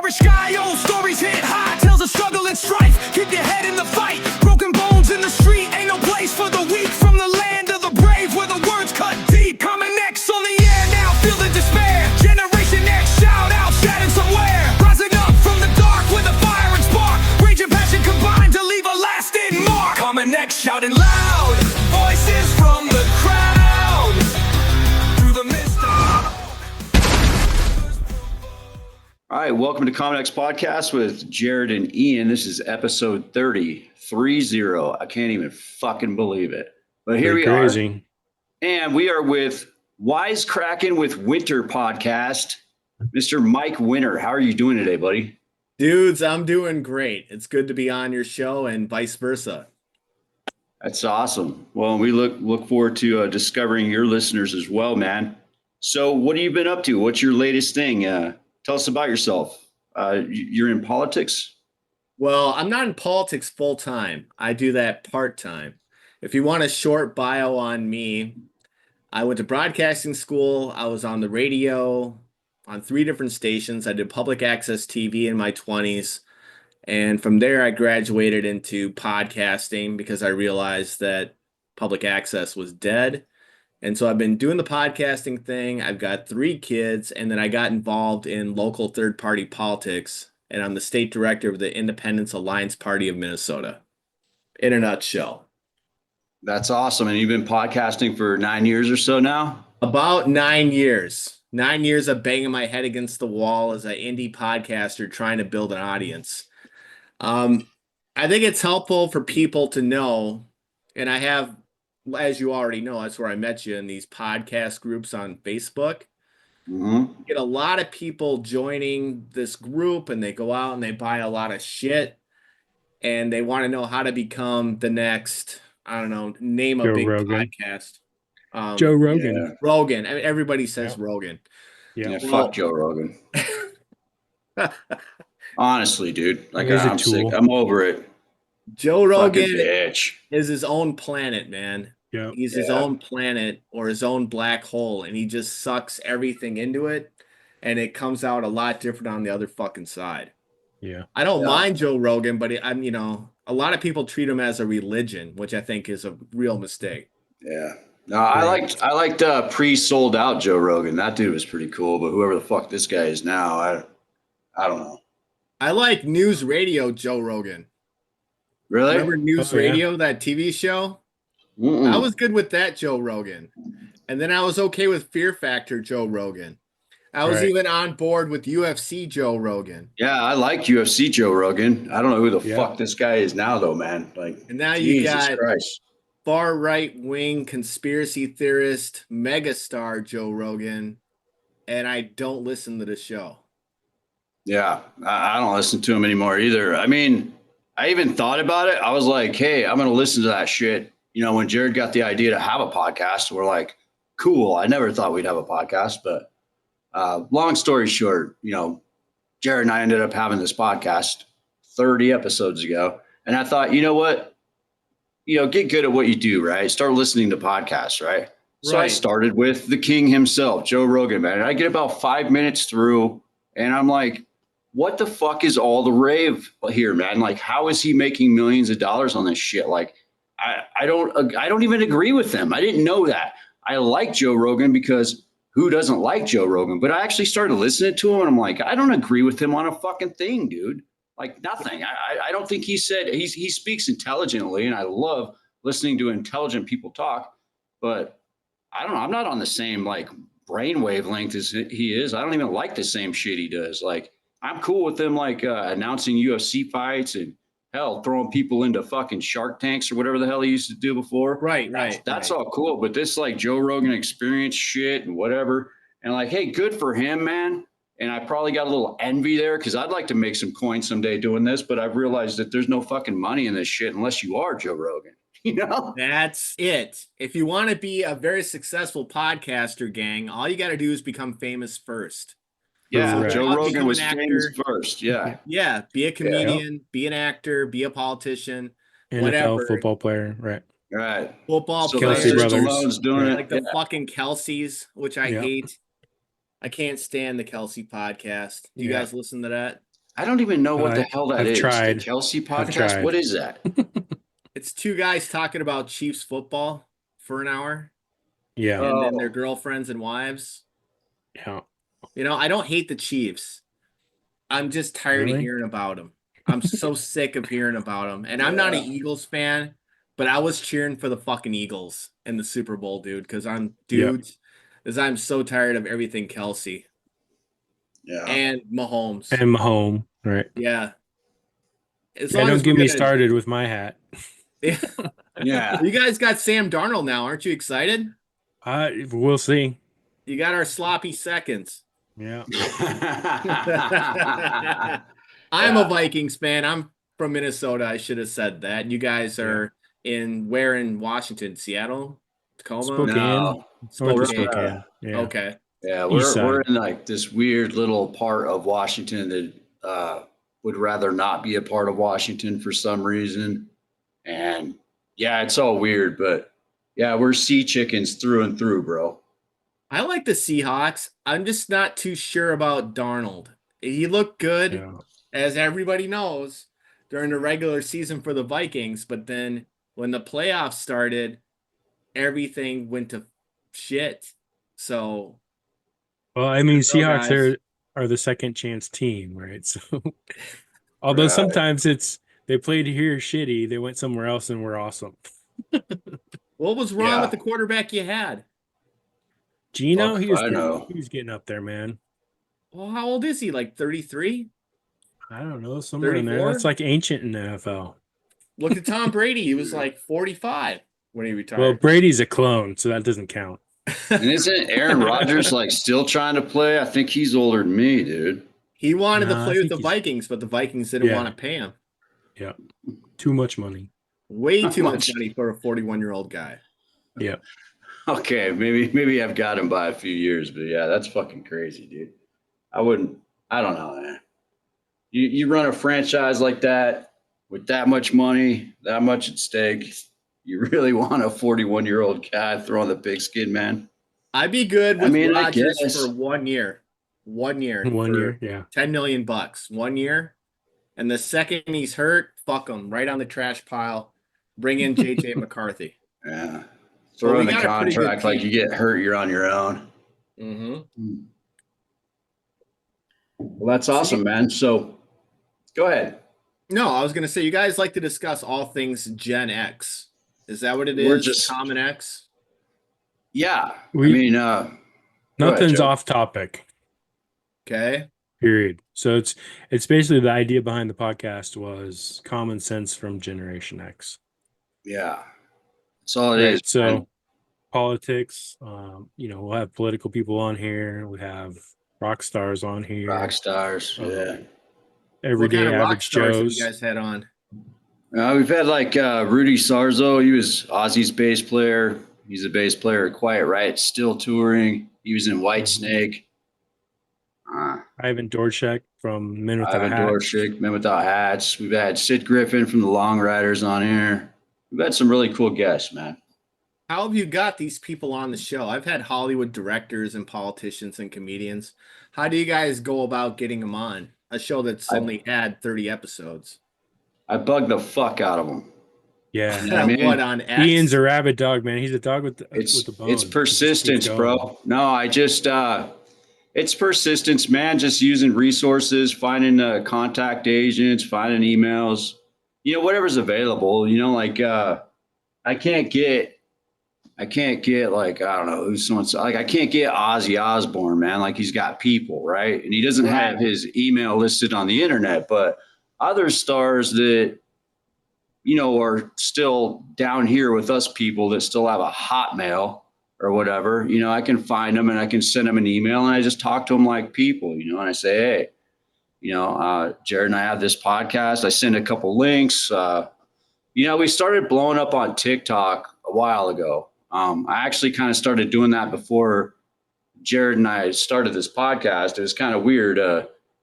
Garbage guy, old stories hit high, tells of struggle and strife. Keep your head in the fight. Broken bones in the street, ain't no place for the weak. From the land of the brave, where the words cut deep. Coming next on the air now, feel the despair. Generation X, shout out, shattered somewhere. Rising up from the dark with a fire and spark. Rage and passion combined to leave a lasting mark. Coming next, shouting loud, voices from the crowd. Through the mist of... All right, welcome to Common X Podcast with Jared and Ian. This is episode 30. I can't even fucking believe it. But here we are. And we are with Wisecrackin with Winter podcast. Mr. Mike Winter, how are you doing today, buddy? Dudes, I'm doing great. It's good to be on your show and vice versa. That's awesome. Well, we look forward to discovering your listeners as well, man. So what have you been up to? What's your latest thing? Tell us about yourself. You're in politics? Well, I'm not in politics full time. I do that part time. If you want a short bio on me, I went to broadcasting school. I was on the radio on 3 different stations. I did public access TV in my 20s. And from there, I graduated into podcasting because I realized that public access was dead. And so I've been doing the podcasting thing. I've got 3 kids, and then I got involved in local third-party politics, and I'm the state director of the Independence Alliance Party of Minnesota, in a nutshell. That's awesome. And you've been podcasting for 9 years or so now? About 9 years. 9 years of banging my head against the wall as an indie podcaster trying to build an audience. I think it's helpful for people to know, and I have... as you already know, that's where I met you, in these podcast groups on Facebook. Mm-hmm. Get a lot of people joining this group, and they go out and they buy a lot of shit, and they want to know how to become the next, I don't know, name a Joe big Rogan. podcast. Joe Rogan. Yeah. Rogan. I mean, everybody says Rogan. Yeah, Well, fuck Joe Rogan. Honestly, dude. Like, He's a I'm sick. tool. I'm over it. Joe Fucking Rogan bitch. is his own planet, man. Yeah. He's his own planet or his own black hole, and he just sucks everything into it, and it comes out a lot different on the other fucking side. Yeah. I don't mind Joe Rogan, but I'm, a lot of people treat him as a religion, which I think is a real mistake. Yeah. No, I liked pre-sold out Joe Rogan. That dude was pretty cool, but whoever the fuck this guy is now, I don't know. I like News Radio Joe Rogan. Really? Remember News Radio, that TV show? Mm-mm. I was good with that Joe Rogan. And then I was okay with Fear Factor Joe Rogan. I was even on board with UFC Joe Rogan. Yeah, I like UFC Joe Rogan. I don't know who the fuck this guy is now, though, man. Like, And now Jesus you got Christ. far right wing conspiracy theorist megastar Joe Rogan, and I don't listen to the show. Yeah, I don't listen to him anymore either. I mean, I even thought about it. I was like, hey, I'm going to listen to that shit. When Jared got the idea to have a podcast, we're like, cool. I never thought we'd have a podcast, but long story short, Jared and I ended up having this podcast 30 episodes ago. And I thought, you know what? Get good at what you do, right? Start listening to podcasts, right? So I started with the king himself, Joe Rogan, man. And I get about 5 minutes through and I'm like, what the fuck is all the rave here, man? Like, how is he making millions of dollars on this shit? Like, I don't even agree with them. I didn't know that. I like Joe Rogan because who doesn't like Joe Rogan? But I actually started listening to him and I'm like, I don't agree with him on a fucking thing, dude. Like nothing. I don't think he speaks intelligently, and I love listening to intelligent people talk, but I don't know. I'm not on the same like brain wavelength as he is. I don't even like the same shit he does. Like I'm cool with him like announcing UFC fights and hell, throwing people into fucking Shark Tanks or whatever the hell he used to do before. Right. That's all cool. But this like Joe Rogan experience shit and whatever. And like, hey, good for him, man. And I probably got a little envy there because I'd like to make some coins someday doing this. But I've realized that there's no fucking money in this shit unless you are Joe Rogan. That's it. If you want to be a very successful podcaster, gang, all you got to do is become famous first. Yeah, Right. Joe Rogan was famous first. Yeah. Yeah, be a comedian, be an actor, be a politician, NFL whatever. football player, right? Right. Football So player, Kelsey brothers. Stallone's doing it. like the fucking Kelseys, which I hate. I can't stand the Kelsey podcast. Do you guys listen to that? I don't even know what the hell that I've is. tried. The Kelsey I've podcast? tried. What is that? It's two guys talking about Chiefs football for an hour, Yeah. and then their girlfriends and wives. Yeah. You know, I don't hate the Chiefs. I'm just tired of Really? hearing about them. I'm so sick of hearing about them. And I'm not an Eagles fan, but I was cheering for the fucking Eagles in the Super Bowl, dude, because I'm so tired of everything Kelsey Yeah. and Mahomes. And Mahomes, right? Yeah. As Yeah, long don't as get we're me gonna- started with my hat. Yeah. You guys got Sam Darnold now. Aren't you excited? We'll see. You got our sloppy seconds. Yeah. I'm a Vikings fan. I'm from Minnesota. I should have said that. You guys are where in Washington? Seattle? Tacoma? Spokane. No. North of Spokane. Spokane. Yeah. Okay. Yeah, East side. we're in like this weird little part of Washington that would rather not be a part of Washington for some reason. And yeah, it's all weird, but yeah, we're sea chickens through and through, bro. I like the Seahawks. I'm just not too sure about Darnold. He looked good, Yeah. as everybody knows, during the regular season for the Vikings, but then when the playoffs started, everything went to shit. So, Well, I mean, Good to know, Seahawks guys. are the second chance team, right? So, although Right. sometimes they played here shitty, they went somewhere else and were awesome. what was wrong Yeah. with the quarterback you had? Gino, Fuck he if was I know. getting up there, man. Well, how old is he? Like 33? I don't know, somewhere in there. 34? That's like ancient in the NFL. Look at Tom Brady. He was like 45 when he Well, retired. Brady's a clone, so that doesn't count. And isn't Aaron Rodgers like still trying to play? I think he's older than me, dude. He wanted to Nah, I play with think the he's- Vikings, but the Vikings didn't Yeah. want to pay him. Yeah, too much money. Way How too much much? money for a 41-year-old guy. Yeah, Okay, maybe I've got him by a few years, but yeah, that's fucking crazy, dude. I don't know, man. You run a franchise like that with that much money, that much at stake. You really want a 41-year-old guy throwing the pigskin, man? I'd be good with I mean, I Rodgers guess. for 1 year. 1 year. 1 for year. Yeah, $10 million. 1 year. And the second he's hurt, fuck him. Right on the trash pile. Bring in JJ McCarthy. Yeah. Well, Throw we in the got a pretty good contract like team. you get hurt, you're on your own. Mm-hmm. Well, that's awesome, man. So go ahead. No, I was going to say, you guys like to discuss all things Gen X. Is that what it is? We're just- Common X? Yeah. Go nothing's ahead, Joe. off topic. Okay. Period. So it's basically the idea behind the podcast was common sense from Generation X. Yeah. That's all it Right, is. so man. politics, we'll have political people on here. We have rock stars on here. Rock stars. Yeah. Everyday what kind of rock average stars have Joes. you guys had on? We've had like Rudy Sarzo. He was Ozzy's bass player. He's a bass player at Quiet Riot, still touring. He was in Whitesnake. Ivan Dorshek from Men Without Ivan Hats. Dorshik, Men Without Hats. We've had Sid Griffin from the Long Riders on here. We've had some really cool guests, man. How have you got these people on the show? I've had Hollywood directors and politicians and comedians. How do you guys go about getting them on a show that's only had 30 episodes? I bugged the fuck out of them. Yeah. You know what I mean? What on X? Ian's a rabid dog, man. He's a dog with the bone. It's He just keeps persistence, going. bro. No, I just it's persistence, man. Just using resources, finding contact agents, finding emails, whatever's available. Like I can't get like, I don't know who's someone's like, I can't get Ozzy Osbourne, man. Like he's got people, right? And he doesn't have his email listed on the internet, but other stars that are still down here with us people that still have a Hotmail or whatever, I can find them and I can send them an email and I just talk to them like people, and I say, hey, Jared and I have this podcast. I send a couple links. We started blowing up on TikTok a while ago. I actually kind of started doing that before Jared and I started this podcast. It was kind of weird.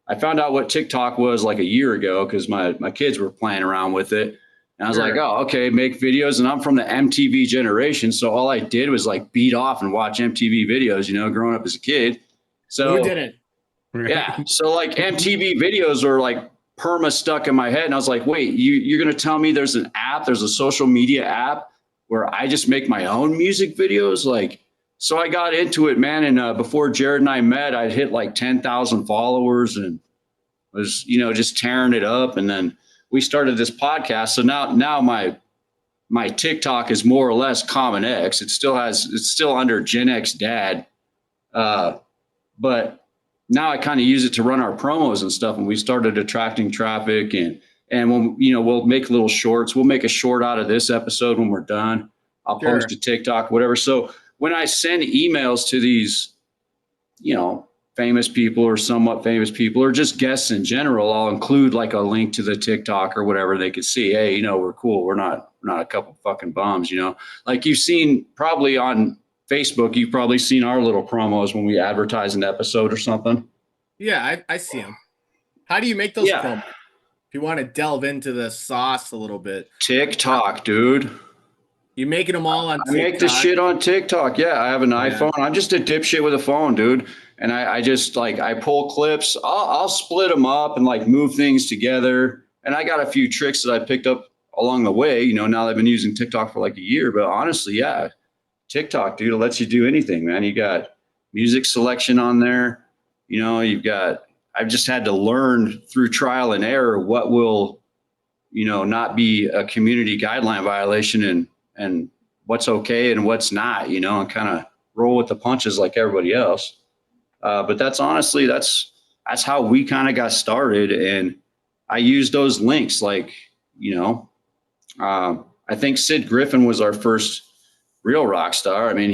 I found out what TikTok was like a year ago because my kids were playing around with it. And I was like, oh, okay, make videos. And I'm from the MTV generation. So all I did was like beat off and watch MTV videos, growing up as a kid. So Who didn't? Right? Yeah. So like MTV videos are like perma stuck in my head. And I was like, wait, you're going to tell me there's an app, there's a social media app where I just make my own music videos? Like, so I got into it, man. And before Jared and I met, I'd hit like 10,000 followers and was, just tearing it up. And then we started this podcast. So now my TikTok is more or less Common X. It's still under Gen X Dad. But now I kind of use it to run our promos and stuff. And we started attracting traffic and when, we'll make little shorts. We'll make a short out of this episode when we're done. I'll post to TikTok, whatever. So when I send emails to these, famous people or somewhat famous people or just guests in general, I'll include like a link to the TikTok or whatever they could see. Hey, we're cool. We're not a couple fucking bums, like you've seen probably on Facebook, you've probably seen our little promos when we advertise an episode or something. Yeah, I see them. How do you make those promos? If you want to delve into the sauce a little bit. TikTok, dude. You making them all on TikTok? I make the shit on TikTok. Yeah, I have an iPhone. I'm just a dipshit with a phone, dude. And I just I pull clips. I'll split them up and like move things together. And I got a few tricks that I picked up along the way. Now that I've been using TikTok for like a year. But honestly, yeah, TikTok, dude, it lets you do anything, man. You got music selection on there. I've just had to learn through trial and error what will, not be a community guideline violation and what's okay and what's not, and kind of roll with the punches like everybody else. But that's honestly, that's how we kind of got started. And I used those links I think Sid Griffin was our first real rock star. I mean,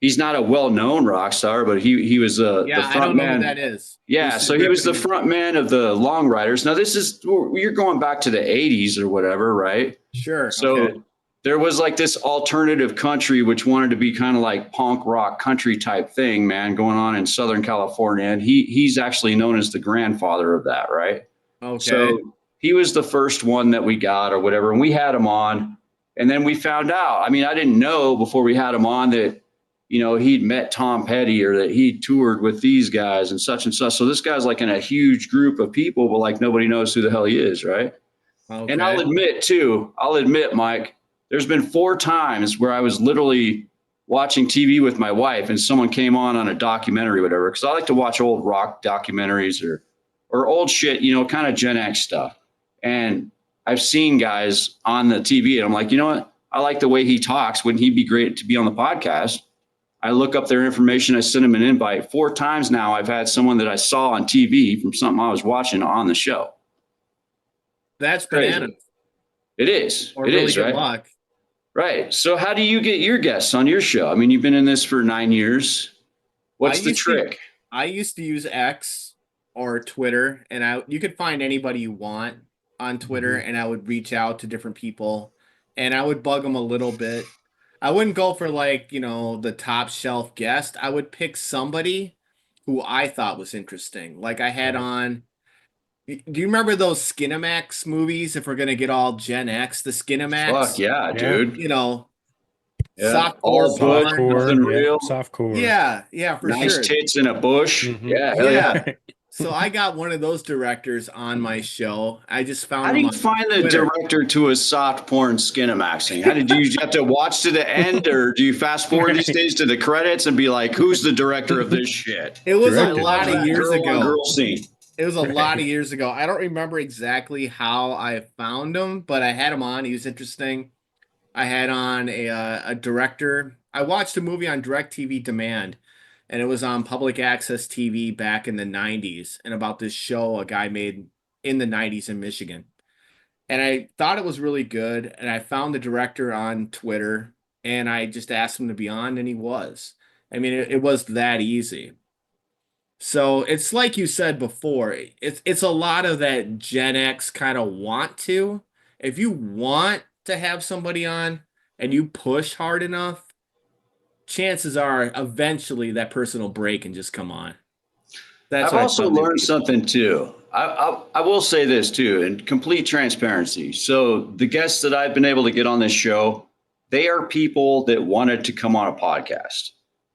he's not a well-known rock star, but he was the front I don't know man. who that is. Yeah, so he was the front man of the Long Riders. Now you're going back to the 80s or whatever, right? Sure. So there was like this alternative country which wanted to be kind of like punk rock country type thing, man, going on in Southern California. And he's actually known as the grandfather of that, right? Okay. So he was the first one that we got or whatever, and we had him on. And then we found out, I mean, I didn't know before we had him on that, he'd met Tom Petty or that he toured with these guys and such and such. So this guy's like in a huge group of people, but like nobody knows who the hell he is, right? Okay. And I'll admit, Mike, there's been 4 times where I was literally watching TV with my wife and someone came on a documentary or whatever, because I like to watch old rock documentaries or old shit, kind of Gen X stuff. And I've seen guys on the TV and I'm like, you know what? I like the way he talks. Wouldn't he be great to be on the podcast? I look up their information. I send them an invite. 4 times now I've had someone that I saw on TV from something I was watching on the show. That's bananas. It is. Or it really is, good right? luck. Right. So how do you get your guests on your show? I mean, you've been in this for 9 years. What's the trick? I used to use X or Twitter, and you could find anybody you want on Twitter, and I would reach out to different people, and I would bug them a little bit. I wouldn't go for the top shelf guest. I would pick somebody who I thought was interesting. Like I had on. Do you remember those Skinamax movies? If we're gonna get all Gen X, the Skinamax. Fuck yeah, dude. Softcore. Yeah, for nice sure. Tits in a bush. Mm-hmm. Yeah. So I got one of those directors on my show. I just found. How do you find the director to a soft porn Skinamaxing? How did you have to watch to the end, or do you fast forward these days to the credits and be like, "Who's the director of this shit?" It was a lot of years ago. Girl scene. It was a lot of years ago. I don't remember exactly how I found him, but I had him on. He was interesting. I had on a director. I watched a movie on DirecTV Demand, and it was on public access TV back in the 90s, and about this show a guy made in the 90s in Michigan. And I thought it was really good, and I found the director on Twitter, and I just asked him to be on, and he was. I mean, it was that easy. So it's like you said before, it's a lot of that Gen X kind of want to. If you want to have somebody on and you push hard enough, chances are eventually that person will break and just come on. I've also learned something too. I will say this too, in complete transparency. So the guests that I've been able to get on this show, they are people that wanted to come on a podcast.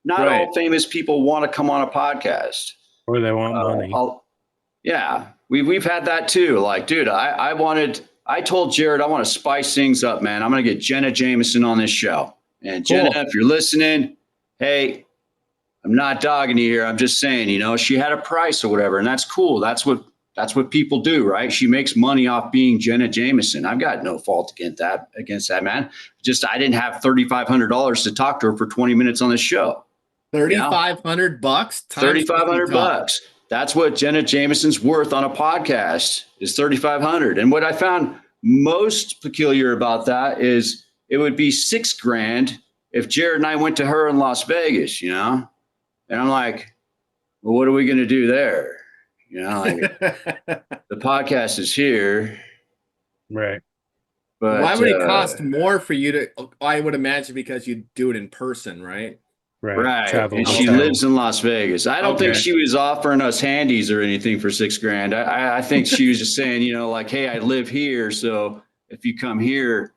Not Right. all famous people want to come on a podcast. Or they want money. Yeah, we've had that too. Like, dude, I told Jared I want to spice things up, man. I'm gonna get Jenna Jameson on this show. And Jenna, Cool. if you're listening, hey, I'm not dogging you here. I'm just saying, she had a price or whatever, and that's cool. That's what people do, right? She makes money off being Jenna Jameson. I've got no fault against that, man. Just I didn't have $3,500 to talk to her for 20 minutes on the show. $3,500 $3,500. That's what Jenna Jameson's worth on a podcast is $3,500. And what I found most peculiar about that is it would be $6,000 if Jared and I went to her in Las Vegas, And I'm like, well, what are we going to do there? The podcast is here. Right. But why would it cost more for you to? I would imagine because you do it in person, right? Right. Travel And she hotel. lives in Las Vegas. I don't think she was offering us handies or anything for $6,000. I think she was just saying, like, hey, I live here. So if you come here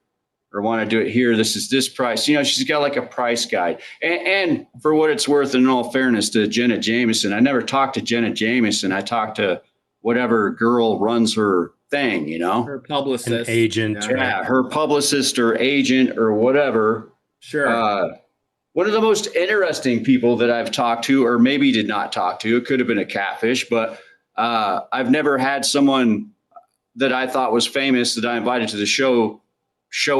or want to do it here, this is this price. She's got like a price guide. And for what it's worth, in all fairness to Jenna Jameson, I never talked to Jenna Jameson. I talked to whatever girl runs her thing, Her publicist, an agent. Yeah, her publicist or agent or whatever. Sure. One of the most interesting people that I've talked to, or maybe did not talk to, it could have been a catfish, but I've never had someone that I thought was famous that I invited to the show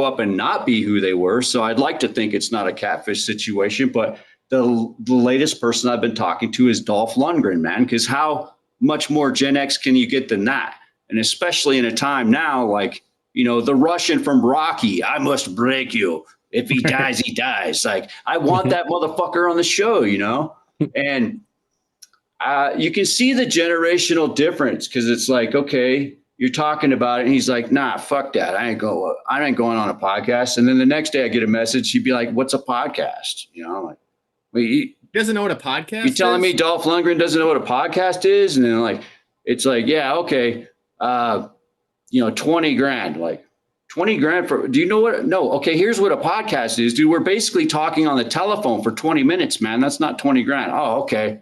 up and not be who they were. So I'd like to think it's not a catfish situation, but the latest person I've been talking to is Dolph Lundgren, man, because how much more Gen X can you get than that? And especially in a time now, like, the Russian from Rocky, I must break you. If he dies, he dies. Like, I want that motherfucker on the show, And you can see the generational difference because it's like, okay, you're talking about it, and he's like, nah, fuck that. I ain't going on a podcast. And then the next day I get a message. He'd be like, what's a podcast? I'm like, wait, he doesn't know what a podcast you telling is? me Dolph Lundgren doesn't know what a podcast is? And then it's like, yeah, okay. $20,000, like $20,000 for, do you know what? No. Okay. Here's what a podcast is, dude. We're basically talking on the telephone for 20 minutes, man. That's not $20,000. Oh, okay.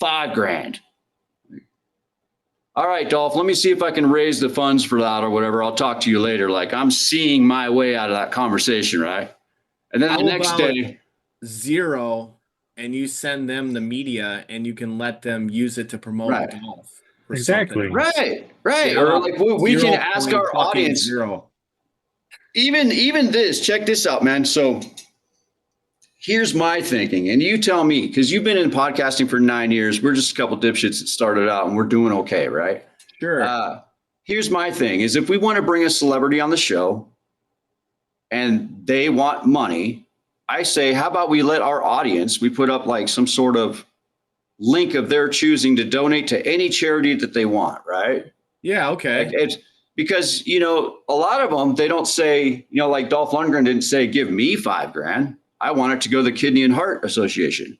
$5,000. All right, Dolph, let me see if I can raise the funds for that or whatever. I'll talk to you later. Like, I'm seeing my way out of that conversation. Right. And then the next day, $0, and you send them the media and you can let them use it to promote golf. Exactly. Right. Or like we can ask our audience. 0. Even this, check this out, man. So here's my thinking, and you tell me, because you've been in podcasting for 9 years. We're just a couple dipshits that started out, and we're doing okay, right? Sure. Here's my thing: is if we want to bring a celebrity on the show, and they want money, I say, how about we let our audience? We put up like some sort of link of their choosing to donate to any charity that they want, right? Yeah, okay. Like it's because, a lot of them, they don't say, like Dolph Lundgren didn't say, give me $5,000. I want it to go to the Kidney and Heart Association.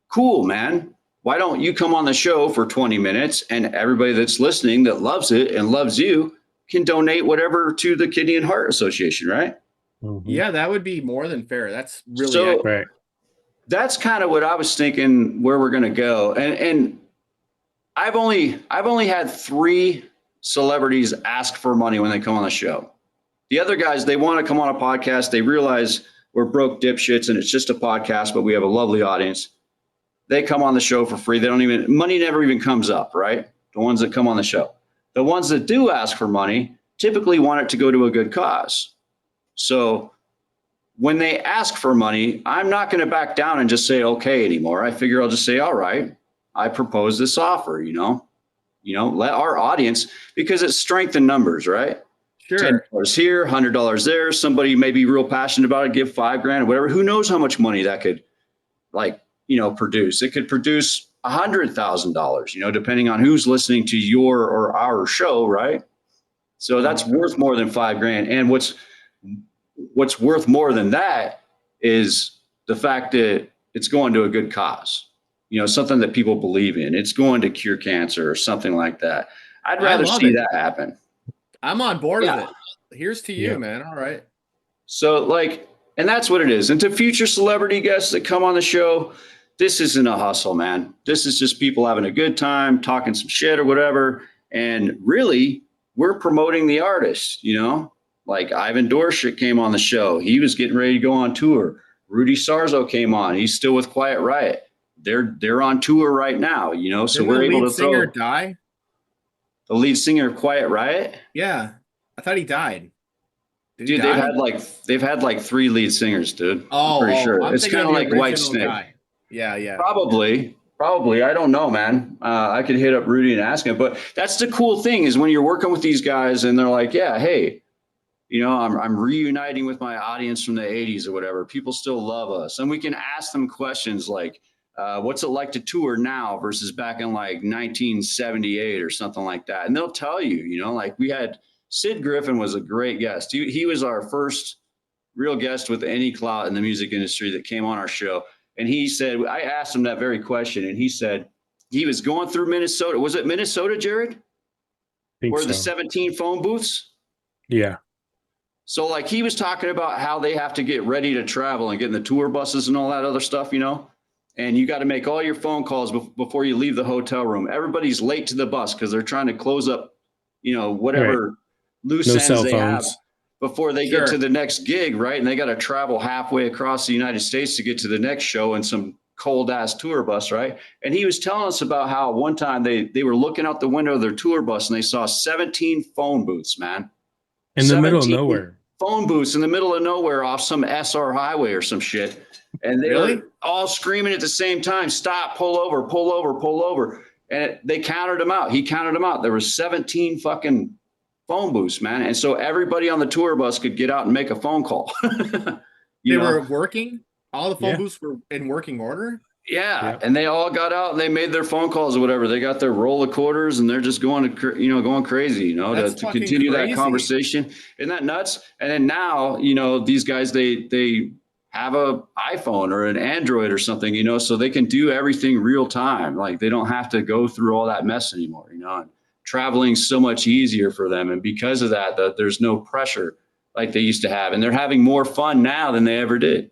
Cool, man. Why don't you come on the show for 20 minutes and everybody that's listening that loves it and loves you can donate whatever to the Kidney and Heart Association, right? Mm-hmm. Yeah, that would be more than fair. That's really right. That's kind of what I was thinking where we're going to go. And I've only had 3 celebrities ask for money when they come on the show. The other guys, they want to come on a podcast. They realize we're broke dipshits and it's just a podcast, but we have a lovely audience. They come on the show for free. Money never even comes up, right? The ones that come on the show. The ones that do ask for money typically want it to go to a good cause. So when they ask for money, I'm not going to back down and just say okay anymore. I figure I'll just say, all right, I propose this offer, let our audience, because it's strength in numbers, right? Sure. $10 here, $100 there. Somebody may be real passionate about it, give $5,000 or whatever. Who knows how much money that could produce? It could produce $100,000, depending on who's listening to your or our show, right? So that's worth more than $5,000. And what's worth more than that is the fact that it's going to a good cause, something that people believe in. It's going to cure cancer or something like that. I'd rather see that happen. I'm on board with it. Here's to you, man. All right. So And that's what it is. And to future celebrity guests that come on the show, this isn't a hustle, man. This is just people having a good time, talking some shit or whatever. And really, we're promoting the artist, you know? Like Ivan Dorshik came on the show. He was getting ready to go on tour. Rudy Sarzo came on. He's still with Quiet Riot. They're on tour right now, you know? So Didn't we're the able lead to singer throw die? the lead singer of Quiet Riot. Yeah, I thought he died. Did he Dude, die? they've had like 3 lead singers, dude. I'm pretty sure. I'm It's thinking kind of of the like White original Snake. guy. Yeah. Probably. I don't know, man. I could hit up Rudy and ask him. But that's the cool thing is when you're working with these guys and they're like, yeah, hey, you know, I'm reuniting with my audience from the 80s or whatever. People still love us. And we can ask them questions like, what's it like to tour now versus back in like 1978 or something like that? And they'll tell you, you know, like we had Sid Griffin was a great guest. He was our first real guest with any clout in the music industry that came on our show. And he said, I asked him that very question, and he said he was going through Minnesota. Was it Minnesota, Jared? Where so. the 17 phone booths? Yeah. So like he was talking about how they have to get ready to travel and get in the tour buses and all that other stuff, you know, and you got to make all your phone calls before you leave the hotel room. Everybody's late to the bus because they're trying to close up, you know, whatever loose ends cell they have phones before they get to the next gig, right? And they got to travel halfway across the United States to get to the next show in some cold ass tour bus, right? And he was telling us about how one time they were looking out the window of their tour bus and they saw 17 phone booths, man. in the middle of nowhere. Phone booths in the middle of nowhere off some SR highway or some shit. And they were all screaming at the same time, stop, pull over, pull over, pull over. And they counted them out. He counted them out. There was 17 fucking phone booths, man. And so everybody on the tour bus could get out and make a phone call. They were working? All the phone booths were in working order? Yeah. And they all got out and they made their phone calls or whatever. They got their roll of quarters and they're just going crazy, you know, to continue that conversation. Isn't that nuts? And then now, you know, these guys, they have a iPhone or an Android or something, you know, so they can do everything real time. Like they don't have to go through all that mess anymore, you know, and traveling's so much easier for them. And because of that, there's no pressure like they used to have. And they're having more fun now than they ever did.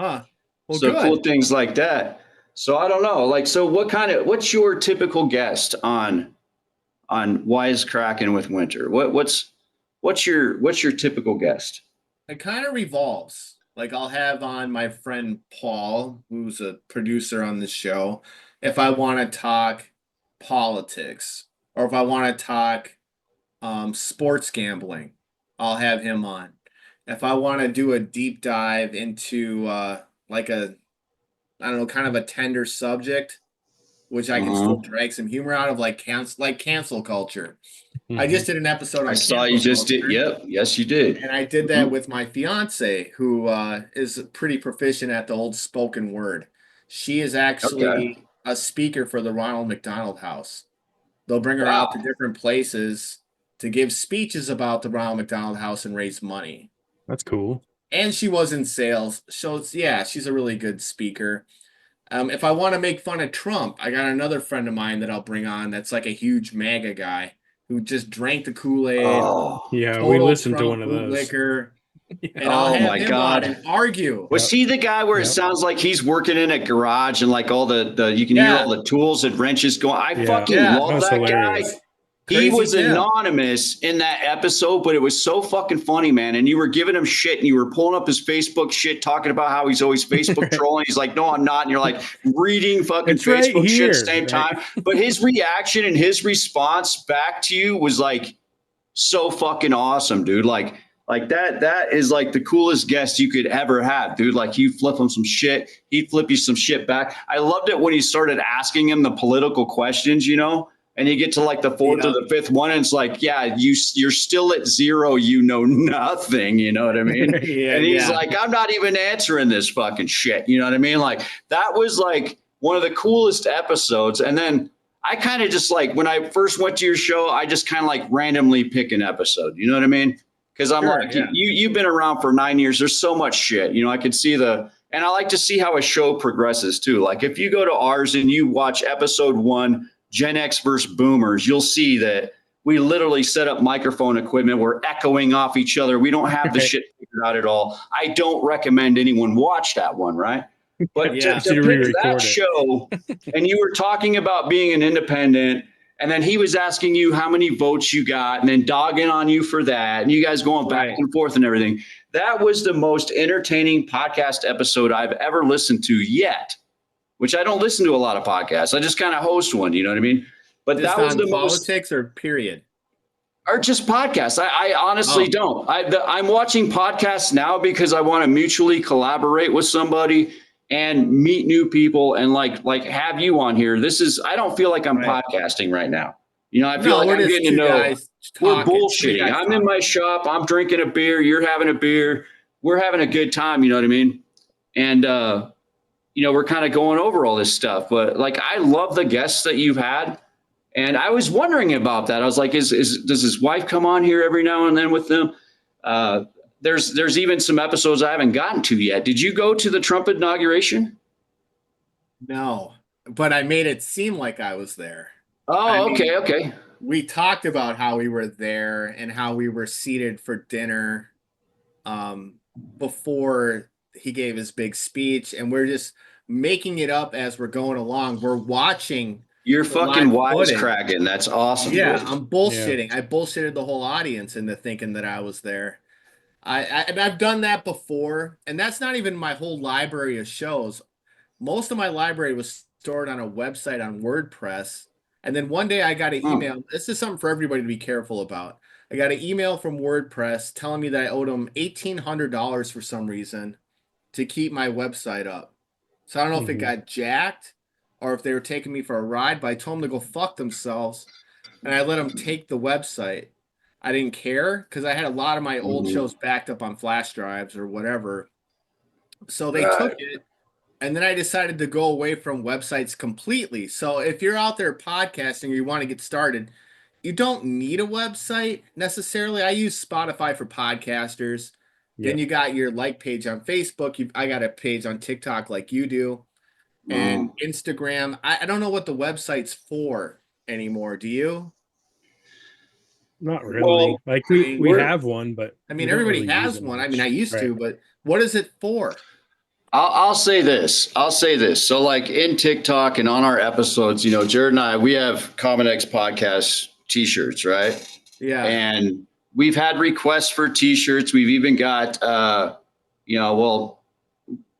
Huh. Well, so good. Cool things like that. So I don't know, like, so what's your typical guest on Wisecrackin with Winter? What's your typical guest? It kind of revolves. Like I'll have on my friend Paul, who's a producer on the show, if I want to talk politics or if I want to talk sports gambling, I'll have him on. If I want to do a deep dive into like kind of a tender subject, which I can still drag some humor out of, like cancel culture. Mm-hmm. I just did an episode on I saw you just did. Yep. Yes, you did. And I did that with my fiance, who is pretty proficient at the old spoken word. She is actually a speaker for the Ronald McDonald House. They'll bring her out to different places to give speeches about the Ronald McDonald House and raise money. That's cool. And she was in sales. So she's a really good speaker. If I want to make fun of Trump, I got another friend of mine that I'll bring on that's like a huge MAGA guy who just drank the Kool-Aid. Oh, yeah, we listened to one of those. Liquor. And I'll have him on and argue. Was he the guy where it sounds like he's working in a garage and like all the you can hear all the tools and wrenches going? I fucking love that hilarious guy. He was anonymous in that episode, but it was so fucking funny, man. And you were giving him shit and you were pulling up his Facebook shit, talking about how he's always Facebook trolling. He's like, no, I'm not. And you're like reading fucking Facebook shit at the same time. But his reaction and his response back to you was like so fucking awesome, dude. Like that is like the coolest guest you could ever have, dude. Like you flip him some shit, he'd flip you some shit back. I loved it when he started asking him the political questions, you know. And you get to like the fourth or the fifth one, and it's like, yeah, you're still at zero. You know nothing. You know what I mean? And he's like, I'm not even answering this fucking shit. You know what I mean? Like that was like one of the coolest episodes. And then I kind of just like when I first went to your show, I just kind of like randomly pick an episode. You know what I mean? Because I'm you've been around for 9 years. There's so much shit. You know, I could see and I like to see how a show progresses too. Like if you go to ours and you watch episode 1. Gen X versus Boomers, you'll see that we literally set up microphone equipment. We're echoing off each other. We don't have the shit figured about it all. I don't recommend anyone watch that one, right? But Yeah. to pick that show, and you were talking about being an independent, and then he was asking you how many votes you got, and then dogging on you for that, and you guys going back and forth and everything. That was the most entertaining podcast episode I've ever listened to yet, which I don't listen to a lot of podcasts. I just kind of host one, you know what I mean? But Just that was on the politics or period? Or just podcasts. I honestly don't. I'm watching podcasts now because I want to mutually collaborate with somebody and meet new people and like have you on here. I don't feel like I'm podcasting right now. You know, I feel like I'm getting to know. We're bullshitting. I'm in my shop. I'm drinking a beer. You're having a beer. We're having a good time. You know what I mean? And, you know, we're kind of going over all this stuff. But like, I love the guests that you've had. And I was wondering about that. I was like, does his wife come on here every now and then with them? There's even some episodes I haven't gotten to yet. Did you go to the Trump inauguration? No, but I made it seem like I was there. Oh, okay. We talked about how we were there and how we were seated for dinner before he gave his big speech, and we're just making it up as we're going along. We're watching. You're fucking wisecracking. That's awesome. Yeah, dude. I'm bullshitting. Yeah. I bullshitted the whole audience into thinking that I was there. I've done that before, and that's not even my whole library of shows. Most of my library was stored on a website on WordPress, and then one day I got an email. This is something for everybody to be careful about. I got an email from WordPress telling me that I owed them $1,800 for some reason to keep my website up. So I don't know if it got jacked or if they were taking me for a ride, but I told them to go fuck themselves, and I let them take the website. I didn't care because I had a lot of my old shows backed up on flash drives or whatever. So they took it, and then I decided to go away from websites completely. So if you're out there podcasting or you want to get started, you don't need a website necessarily. I use Spotify for podcasters. Yeah. Then you got your like page on Facebook. I got a page on TikTok like you do. And Instagram. I don't know what the website's for anymore. Do you? Not really. Well, like we have one, but I mean, everybody has one. I mean, I used to, but what is it for? I'll say this. So like in TikTok and on our episodes, you know, Jared and I, we have Common X Podcast t-shirts, right? Yeah. And we've had requests for t-shirts. We've even got,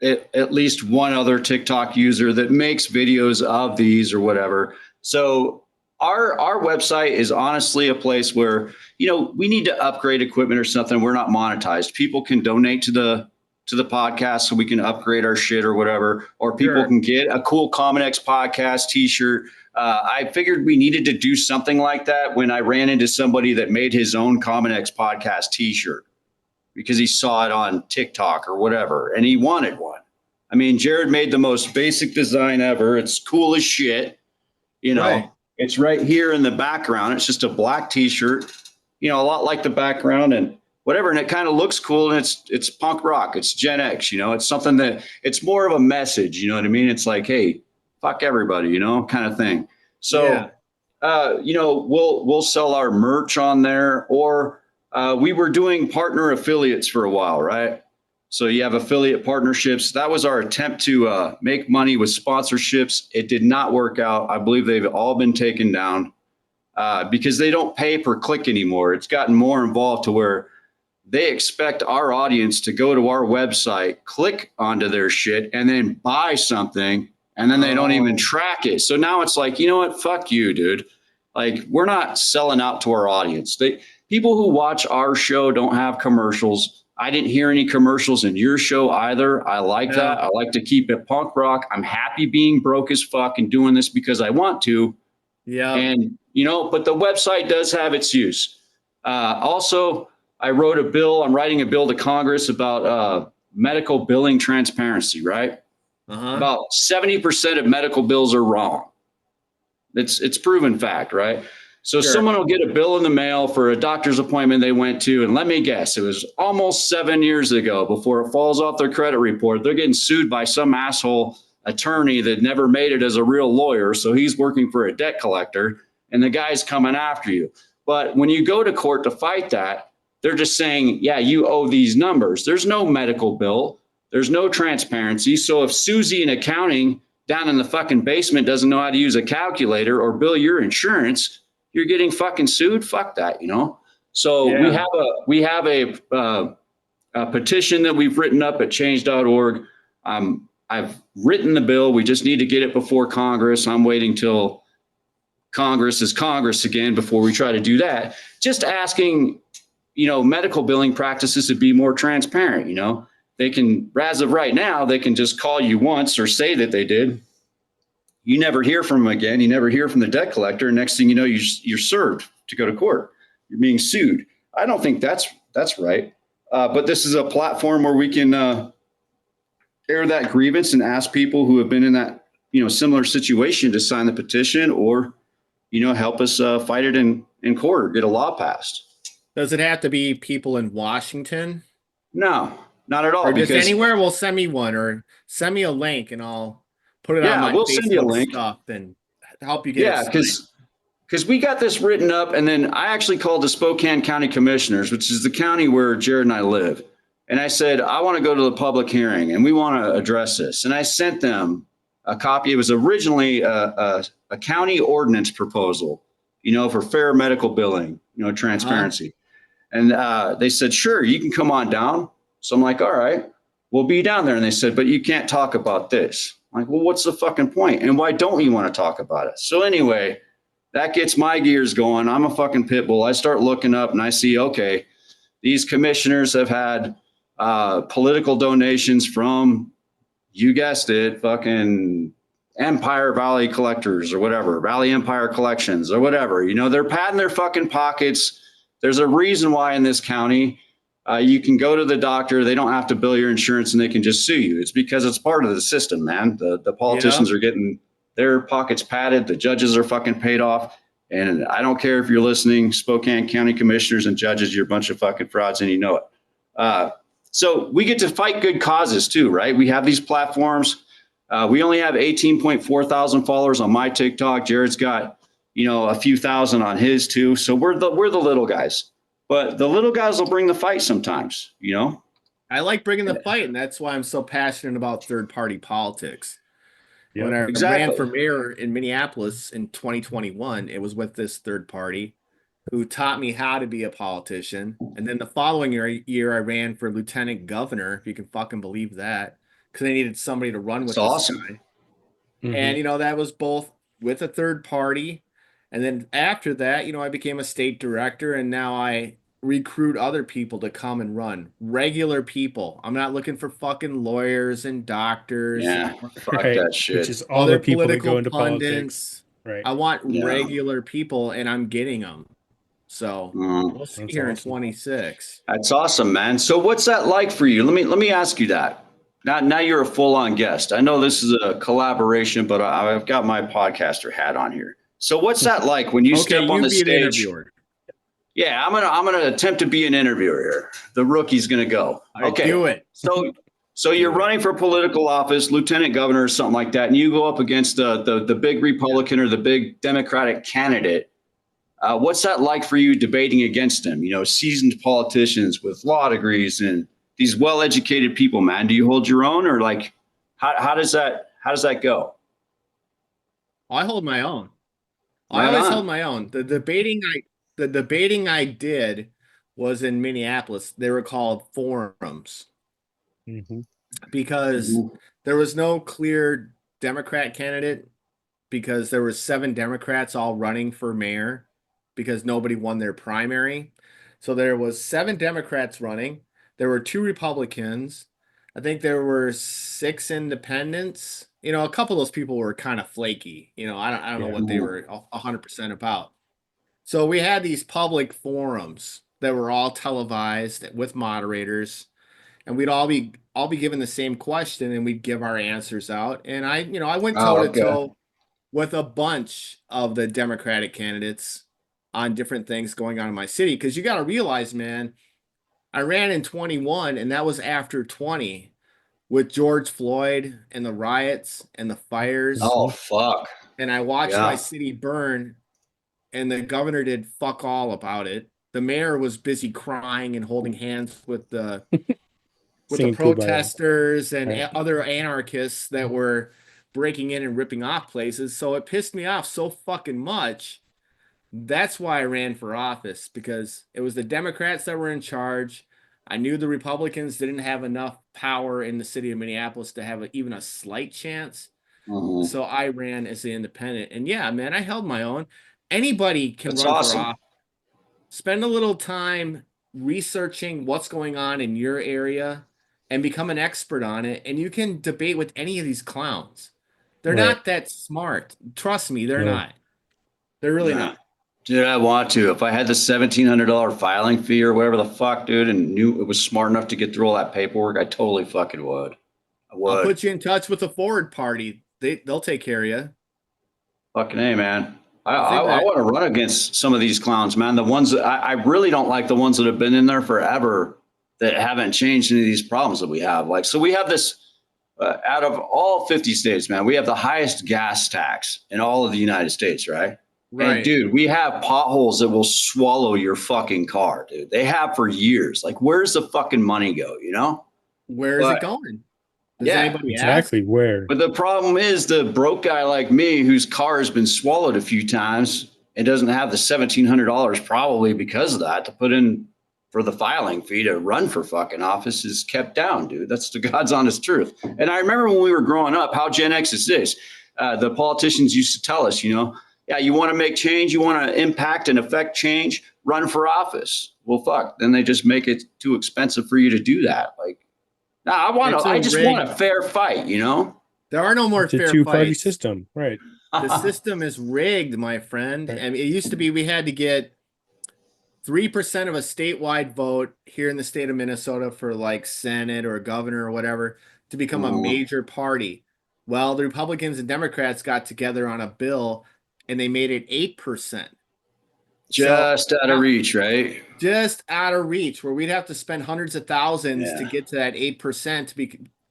at least one other TikTok user that makes videos of these or whatever. So our website is honestly a place where, you know, we need to upgrade equipment or something. We're not monetized. People can donate to the podcast so we can upgrade our shit or whatever, or people can get a cool Common X Podcast t-shirt. I figured we needed to do something like that when I ran into somebody that made his own Common X Podcast t-shirt because he saw it on TikTok or whatever, and he wanted one. I mean, Jared made the most basic design ever. It's cool as shit. You know, It's right here in the background. It's just a black t-shirt, you know, a lot like the background and whatever. And it kind of looks cool. And it's punk rock. It's Gen X, you know, it's something that it's more of a message. You know what I mean? It's like, hey, fuck everybody, you know, kind of thing. So, you know, we'll sell our merch on there, or we were doing partner affiliates for a while, right? So you have affiliate partnerships. That was our attempt to make money with sponsorships. It did not work out. I believe they've all been taken down because they don't pay per click anymore. It's gotten more involved to where they expect our audience to go to our website, click onto their shit, and then buy something, and then they don't even track it. So now it's like, you know what? Fuck you, dude. Like, we're not selling out to our audience. People who watch our show don't have commercials. I didn't hear any commercials in your show either. I like that. I like to keep it punk rock. I'm happy being broke as fuck and doing this because I want to. Yeah. And, you know, but the website does have its use. Also, I wrote a bill. I'm writing a bill to Congress about medical billing transparency, right? About 70% of medical bills are wrong. It's proven fact, right? So someone will get a bill in the mail for a doctor's appointment they went to, and let me guess, it was almost 7 years ago. Before it falls off their credit report, they're getting sued by some asshole attorney that never made it as a real lawyer. So he's working for a debt collector, and the guy's coming after you. But when you go to court to fight that, They're just saying, yeah, you owe these numbers. There's no medical bill. There's no transparency. So if Susie in accounting down in the fucking basement doesn't know how to use a calculator or bill your insurance, you're getting fucking sued. Fuck that, you know? So Yeah. we have a petition that we've written up at change.org. I've written the bill. We just need to get it before Congress. I'm waiting till Congress is Congress again before we try to do that. Just asking, you know, medical billing practices to be more transparent. You know, they can, as of right now, they can just call you once or say that they did. You never hear from them again. You never hear from the debt collector. Next thing you know, you're served to go to court. You're being sued. I don't think that's right. But this is a platform where we can air that grievance and ask people who have been in that, you know, similar situation to sign the petition or, you know, help us fight it in court or get a law passed. Does it have to be people in Washington? No, not at all. Or just Because anywhere? Well, send me one or send me a link and I'll put it on my we'll send you a Facebook link. stuff and help you get it. Because we got this written up, and then I actually called the Spokane County Commissioners, which is the county where Jared and I live. And I said, I want to go to the public hearing and we want to address this. And I sent them a copy. It was originally a county ordinance proposal, you know, for fair medical billing, you know, transparency. And they said, sure, you can come on down. So I'm like, all right, we'll be down there. And they said, but you can't talk about this. I'm like, well, what's the fucking point? And why don't you want to talk about it? So anyway, that gets my gears going. I'm a fucking pit bull. I start looking up and I see, okay, these commissioners have had political donations from, you guessed it, fucking Empire Valley Collectors or whatever, Valley Empire Collections or whatever. You know, they're patting their fucking pockets. There's a reason why in this county you can go to the doctor. They don't have to bill your insurance and they can just sue you. It's because it's part of the system, man. The politicians are getting their pockets padded. The judges are fucking paid off. And I don't care if you're listening, Spokane County commissioners and judges, you're a bunch of fucking frauds and you know it. So we get to fight good causes too, right? We have these platforms. We only have 18.4 thousand followers on my TikTok. Jared's got, you know, a few thousand on his too. So we're the little guys, but the little guys will bring the fight sometimes, you know? I like bringing the fight, and that's why I'm so passionate about third-party politics. Yep. When I Exactly. ran for mayor in Minneapolis in 2021, it was with this third party who taught me how to be a politician. And then the following year I ran for lieutenant governor, if you can fucking believe that, because they needed somebody to run with It's this awesome. guy. Mhm. And, you know, that was both with a third party. And then after that, you know, I became a state director, and now I recruit other people to come and run. Regular people. I'm not looking for fucking lawyers and doctors Yeah, and fuck Right. that Which shit. is all other the people that political go into politics. pundits. Right. I want Yeah. regular people, and I'm getting them. So we'll see That's here in awesome. 26. That's awesome, man. So what's that like for you? Let me ask you that. Now you're a full-on guest. I know this is a collaboration, but I've got my podcaster hat on here. So what's that like when you Okay, step on you the be an stage? interviewer. Yeah, I'm gonna attempt to be an interviewer here. The rookie's gonna go. All right, Okay. do it. So you're Do it. running for political office, lieutenant governor or something like that, and you go up against the big Republican or the big Democratic candidate. What's that like for you debating against them? You know, seasoned politicians with law degrees and these well-educated people, man. Do you hold your own, or like how does that go? I hold my own. I Right always on. held my own. The debating I did was in Minneapolis. They were called forums Mhm. because there was no clear Democrat candidate, because there were 7 Democrats all running for mayor because nobody won their primary. So there was 7 Democrats running. There were 2 Republicans. I think there were 6 independents. You know, a couple of those people were kind of flaky. You know, I don't know Yeah. what they were 100% about. So we had these public forums that were all televised with moderators, and we'd all be given the same question, and we'd give our answers out. And I went toe to toe with a bunch of the Democratic candidates on different things going on in my city. Because you got to realize, man, I ran in 21, and that was after 20 with George Floyd and the riots and the fires. Oh fuck. And I watched Yeah. my city burn, and the governor did fuck all about it. the mayor was busy crying and holding hands with the Singing Kumbaya. protesters and Right. other anarchists that were breaking in and ripping off places. So it pissed me off so fucking much. That's why I ran for office, because it was the Democrats that were in charge. I knew the Republicans didn't have enough power in the city of Minneapolis to have even a slight chance. Mhm. So I ran as the independent. And yeah, man, I held my own. Anybody can That's run for awesome. office. Spend a little time researching what's going on in your area and become an expert on it. And you can debate with any of these clowns. They're Right. not that smart. Trust me, they're No. not. They're really Nah. not. Dude, I want to. If I had the $1,700 filing fee or whatever the fuck, dude, and knew it was smart enough to get through all that paperwork, I totally fucking would. I I'll would. put you in touch with the Forward Party. They'll take care of you. Fucking A, man. I I think that want to run against some of these clowns, man. The ones that I really don't like, the ones that have been in there forever that haven't changed any of these problems that we have. Like, so we have this out of all 50 states, man, we have the highest gas tax in all of the United States, right? And right. dude, we have potholes that will swallow your fucking car, dude. They have for years. Like, where's the fucking money go, you know? Where is But it going? Does yeah, anybody ask? Exactly where. but the problem is the broke guy like me whose car has been swallowed a few times and doesn't have the $1,700 probably because of that to put in for the filing fee to run for fucking office is kept down, dude. That's the God's honest truth. And I remember when we were growing up, how Gen X is this. The politicians used to tell us, you know, yeah, you want to make change, you want to impact and affect change, run for office. Well, fuck, then they just make it too expensive for you to do that. Like, no, I just want a fair fight, you know? There are no more It's a fair two-party fights. system, right? The system is rigged, my friend. Right. I mean, it used to be we had to get 3% of a statewide vote here in the state of Minnesota for like Senate or governor or whatever to become a major party. Well, the Republicans and Democrats got together on a bill and they made it 8%. Just out of reach, right? Just out of reach, where we'd have to spend hundreds of thousands Yeah. to get to that 8%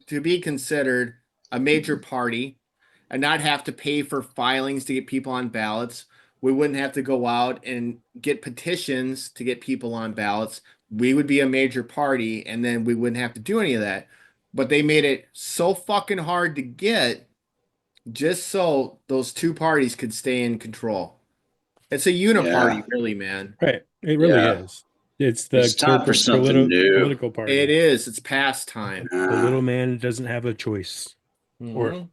to be considered a major party and not have to pay for filings to get people on ballots. We wouldn't have to go out and get petitions to get people on ballots. We would be a major party and then we wouldn't have to do any of that. But they made it so fucking hard to get just so those two parties could stay in control. It's a uniparty, Yeah. really, man. Right. It really Yeah. is. It's the It's time for corporate something new. political party. It is. It's past time. The little man doesn't have a choice. Or Mhm.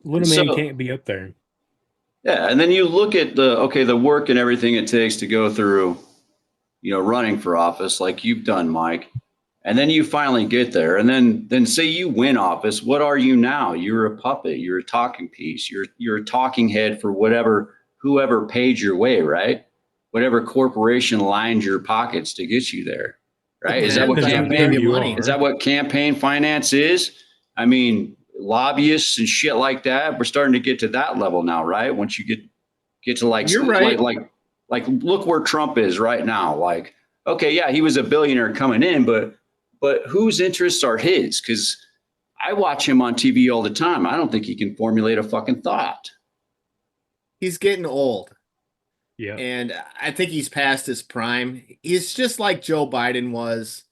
little man So- can't be up there. Yeah, and then you look at the work and everything it takes to go through, you know, running for office like you've done, Mike. And then you finally get there, and then say you win office. What are you now? You're a puppet. You're a talking piece. You're a talking head for whoever paid your way, right? Whatever corporation lined your pockets to get you there, right? Is that what Depends on campaign? who you money. are. Is that what campaign finance is? I mean, lobbyists and shit like that. We're starting to get to that level now, right? Once you get to like, You're right. like look where Trump is right now. Like, okay, yeah, he was a billionaire coming in, but whose interests are his? Because I watch him on TV all the time. I don't think he can formulate a fucking thought. He's getting old. Yeah. And I think he's past his prime. He's just like Joe Biden was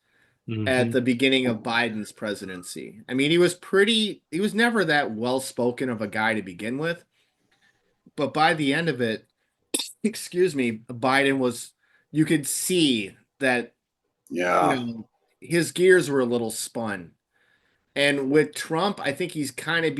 at the beginning of Biden's presidency. I mean, he was never that well-spoken of a guy to begin with. But by the end of it, excuse me, Biden was, you could see that, Yeah. you know, his gears were a little spun. And with Trump, I think he's kind of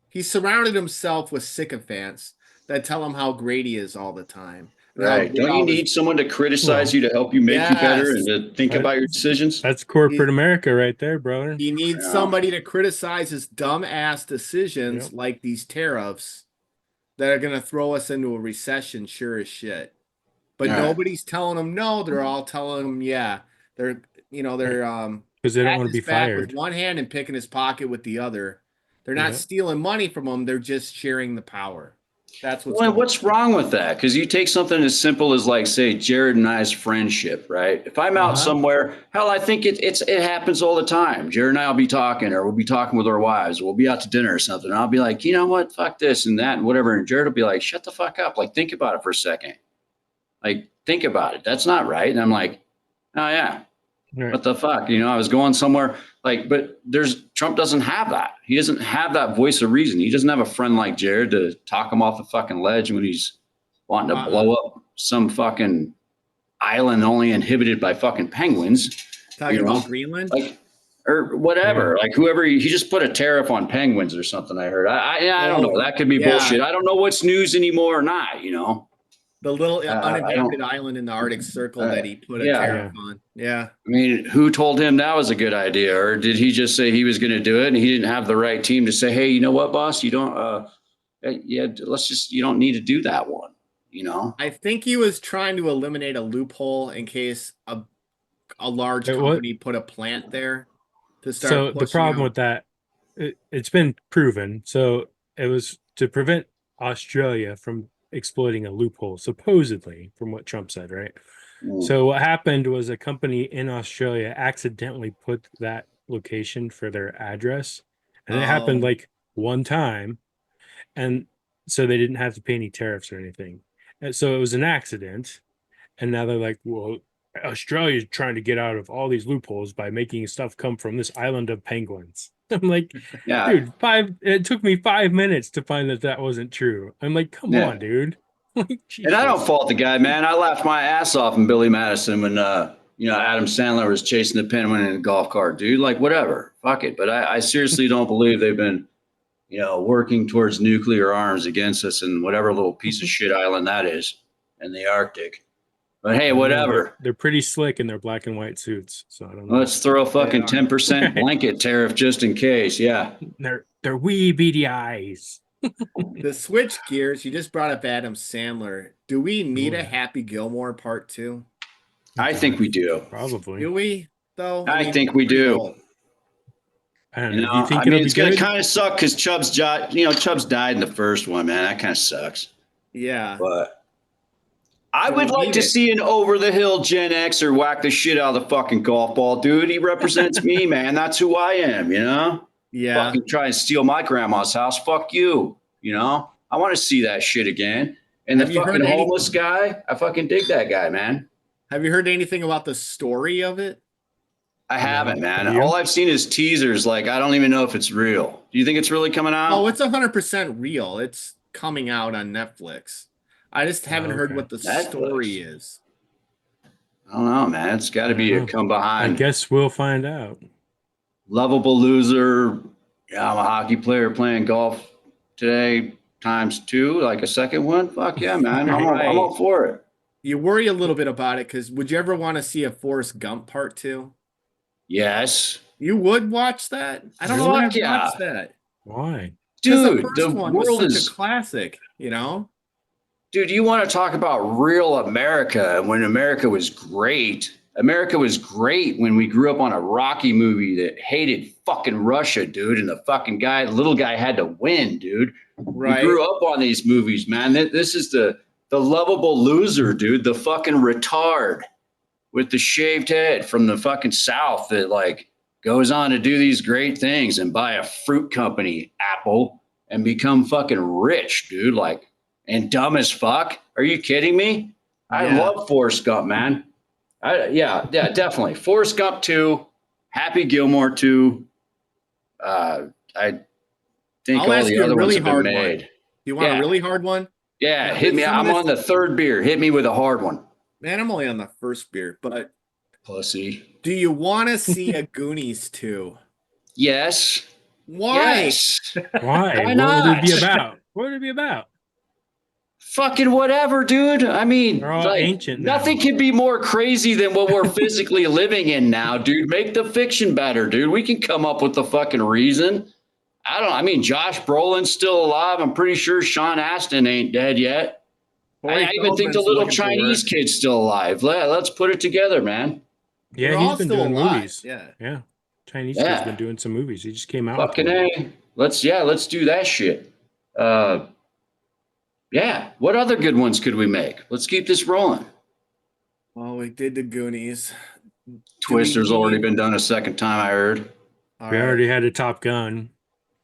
he's surrounded himself with sycophants that tell him how great he is all the time. Right. Don't you need someone to criticize you to help you make you better and to think about your decisions? That's corporate America right there, brother. He needs somebody to criticize his dumb ass decisions like these tariffs that are going to throw us into a recession, sure as shit. But nobody's telling him no. They're all telling him, yeah. They're because they don't want to be fired with one hand and picking his pocket with the other. They're not stealing money from him. They're just sharing the power. That's what's wrong with that? Because you take something as simple as, like, say, Jared and I's friendship, right? If I'm out somewhere, hell, I think it happens all the time. Jared and I will be talking, or we'll be talking with our wives, or we'll be out to dinner or something. And I'll be like, you know what? Fuck this and that and whatever. And Jared will be like, shut the fuck up. Like, think about it for a second. Like, think about it. That's not right. And I'm like, oh yeah, Right. what the fuck? You know, I was going somewhere like, but Trump doesn't have that. He doesn't have that voice of reason. He doesn't have a friend like Jared to talk him off the fucking ledge when he's wanting to blow up some fucking island only inhabited by fucking penguins. Talking You know? about Greenland? Like, or whatever, like whoever he just put a tariff on penguins or something. I heard. I don't know. That could be bullshit. I don't know what's news anymore or not. You know, The little I don't- uninhabited island in the Arctic Circle that he put a yeah. tariff on. Yeah. I mean, who told him that was a good idea, or did he just say he was going to do it and he didn't have the right team to say, hey, you know what, boss, you don't. Yeah, you don't need to do that one. You know, I think he was trying to eliminate a loophole in case a large company put a plant there to start. So the problem with that, it's been proven. So it was to prevent Australia from exploiting a loophole, supposedly, from what Trump said, right? So what happened was a company in Australia accidentally put that location for their address, and it happened like one time, and so they didn't have to pay any tariffs or anything. And so it was an accident, and now they're like, well, Australia's trying to get out of all these loopholes by making stuff come from this island of penguins. I'm like, yeah, dude, it took me 5 minutes to find that wasn't true. I'm like, come on, dude. Like, and I don't fault the guy, man. I laughed my ass off in Billy Madison when Adam Sandler was chasing the penguin in a golf cart, dude. Like, whatever, fuck it. But I seriously don't believe they've been, working towards nuclear arms against us in whatever little piece of shit island that is in the Arctic. But hey, whatever. They're pretty slick in their black and white suits, so I don't know. Let's throw a fucking 10% blanket tariff just in case. Yeah, they're wee beady eyes. The switch gears, you just brought up Adam Sandler. Do we need a Happy Gilmore part 2? I think we do. Probably. Do we, though? I think we do. I don't know. Do you think it'll be it's going good? to kind of suck because Chubbs died in the first one, man. That kind of sucks. Yeah. But I would like to see an over-the-hill Gen Xer whack the shit out of the fucking golf ball, dude. He represents me, man. That's who I am, Yeah. Fucking try and steal my grandma's house. Fuck you, I want to see that shit again. And the fucking homeless guy, I fucking dig that guy, man. Have you heard anything about the story of it? I haven't, man. All I've seen is teasers. Like, I don't even know if it's real. Do you think it's really coming out? Oh, it's 100% real. It's coming out on Netflix. I just haven't heard what the story is. I don't know, man. It's got to be a come behind. I guess we'll find out. Lovable loser. Yeah, I'm a hockey player playing golf today ×2, like a second one. Fuck yeah, man. I'm all for it. You worry a little bit about it because would you ever want to see a Forrest Gump part 2? Yes. You would watch that? I don't know why I've watched that. Why? Dude, the world was is such a classic, Dude, you want to talk about real America when America was great. America was great when we grew up on a Rocky movie that hated fucking Russia, dude. And the fucking little guy had to win, dude. Right. We grew up on these movies, man. This is the lovable loser, dude. The fucking retard with the shaved head from the fucking South that like goes on to do these great things and buy a fruit company, Apple, and become fucking rich, dude. Like, and dumb as fuck. Are you kidding me? I love Forrest Gump, man. Yeah, definitely. Forrest Gump 2, Happy Gilmore 2. I think I'll all ask the you other a really ones have been hard made. one. You want a really hard one? Yeah, hit me. I'm on the third beer. Hit me with a hard one. Man, I'm only on the first beer, but Pussy. do you want to see a Goonies 2? Yes. Why? Yes. Why? Why not? What would it be about? What would it be about? Fucking whatever, dude. I mean, they're all ancient now. Nothing can be more crazy than what we're physically living in now, dude. Make the fiction better, dude. We can come up with the fucking reason. I mean, Josh Brolin's still alive. I'm pretty sure Sean Astin ain't dead yet. I even think the little Chinese kid's still alive. Let's put it together, man. Yeah, he's been doing movies. Yeah. Chinese kid's been doing some movies. He just came out. Fucking A. Let's do that shit. Yeah. What other good ones could we make? Let's keep this rolling. Well, we did the Goonies. Twister's already been done a second time, I heard. We already had a Top Gun.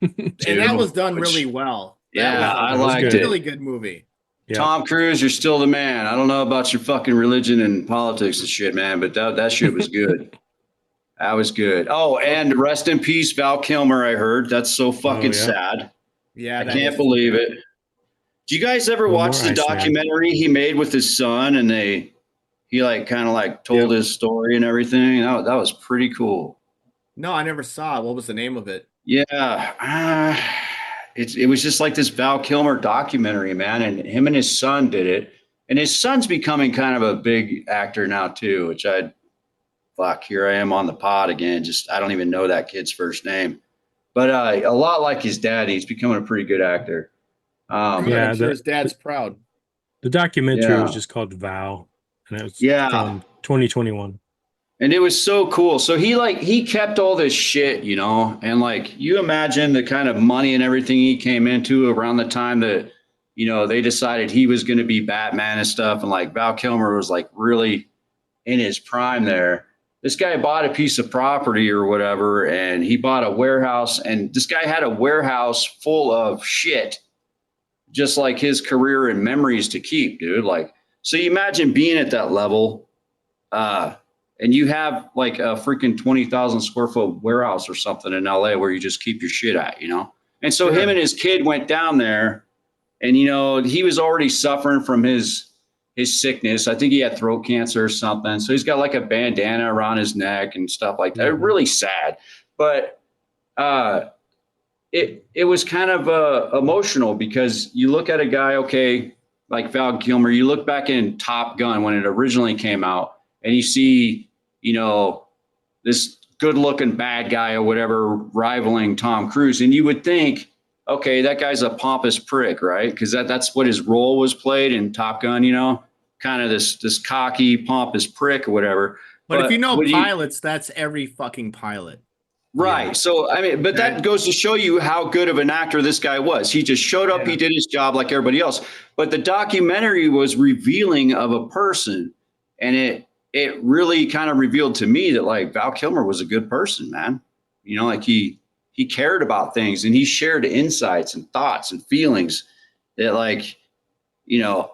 And that was done really well. Yeah, I liked it. Really good movie. Yeah. Tom Cruise, you're still the man. I don't know about your fucking religion and politics and shit, man, but that shit was good. That was good. Oh, and rest in peace, Val Kilmer. I heard that's so fucking yeah. sad. Yeah, I that can't is believe bad. it. Do you guys ever No watch more the Iceman. documentary he made with his son, and he like kind of like told Yep. his story and everything? That was pretty cool. No, I never saw it. What was the name of it? Yeah, it was just like this Val Kilmer documentary, man, and him and his son did it, and his son's becoming kind of a big actor now too. Which fuck, here I am on the pod again. Just I don't even know that kid's first name, but a lot like his dad, he's becoming a pretty good actor. Good. Yeah, I'm sure his dad's proud. the documentary was Yeah, just called Vow, and it was yeah. from 2021. And it was so cool. So he kept all this shit, and like you imagine the kind of money and everything he came into around the time that, they decided he was going to be Batman and stuff. And like Val Kilmer was like really in his prime there. This guy bought a piece of property or whatever, and he bought a warehouse, and this guy had a warehouse full of shit, just like his career and memories to keep, dude. Like, so you imagine being at that level, and you have like a freaking 20,000 square foot warehouse or something in LA where you just keep your shit at, And so him and his kid went down there, and he was already suffering from his sickness. I think he had throat cancer or something. So he's got like a bandana around his neck and stuff like that. Mhm. Really sad. But it was kind of emotional because you look at a guy, okay, like Val Kilmer, you look back in Top Gun when it originally came out, and you see, this good looking bad guy or whatever rivaling Tom Cruise. And you would think, okay, that guy's a pompous prick, right? Because that's what his role was played in Top Gun, kind of this cocky, pompous prick or whatever. But if you know when pilots, that's every fucking pilot. Right. Yeah. So, I mean, but that goes to show you how good of an actor this guy was. He just showed up, he did his job like everybody else. But the documentary was revealing of a person, and it really kind of revealed to me that like Val Kilmer was a good person, man. Like he cared about things, and he shared insights and thoughts and feelings that like,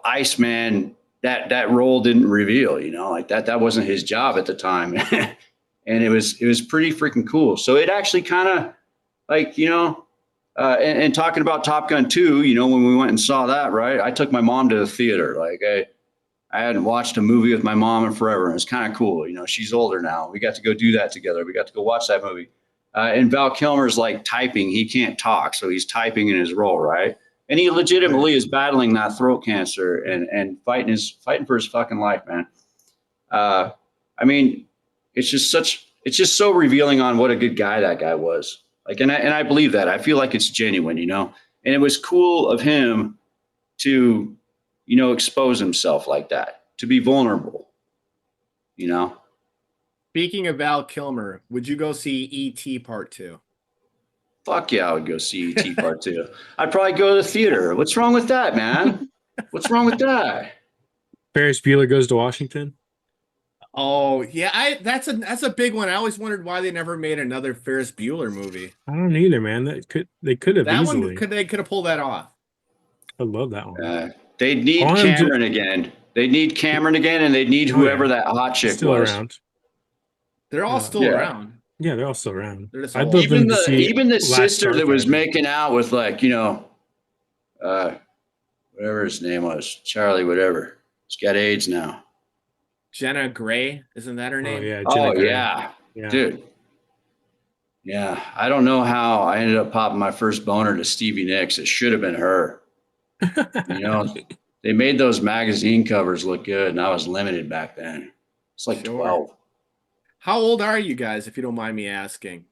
Iceman, that role didn't reveal, like that wasn't his job at the time. And it was pretty freaking cool. So it actually kind of like, and talking about Top Gun 2, when we went and saw that, right? I took my mom to the theater. Like I hadn't watched a movie with my mom in forever. And it's kind of cool. She's older now. We got to go do that together. We got to go watch that movie. And Val Kilmer's like typing. He can't talk. So he's typing in his role, right? And he legitimately is battling that throat cancer and fighting for his fucking life, man. I mean, it's just so revealing on what a good guy that guy was. Like, and I believe that. I feel like it's genuine, And it was cool of him to, expose himself like that, to be vulnerable, Speaking of Val Kilmer, would you go see E.T. Part 2? Fuck yeah, I would go see E.T. Part 2. I'd probably go to the theater. What's wrong with that, man? What's wrong with that? Ferris Bueller Goes to Washington. Oh yeah, that's a big one. I always wondered why they never made another Ferris Bueller movie. I don't either, man. They could have That easily. one they could have pulled that off. I love that one. They'd need Cameron again. They'd need Cameron again, and they'd need whoever that hot chick still was. around. They're all still around. Yeah, they're all still around. They're just I'd all- love them Even to see even the Last sister that was Starfighter. making out with like, whatever his name was, Charlie, whatever. He's got AIDS now. Jenna Gray, isn't that her name? Oh yeah, Oh Jenna Gray. yeah, Yeah. dude. Yeah, I don't know how I ended up popping my first boner to Stevie Nicks. It should have been her. They made those magazine covers look good, and I was limited back then. It's like Sure. 12. How old are you guys, if you don't mind me asking?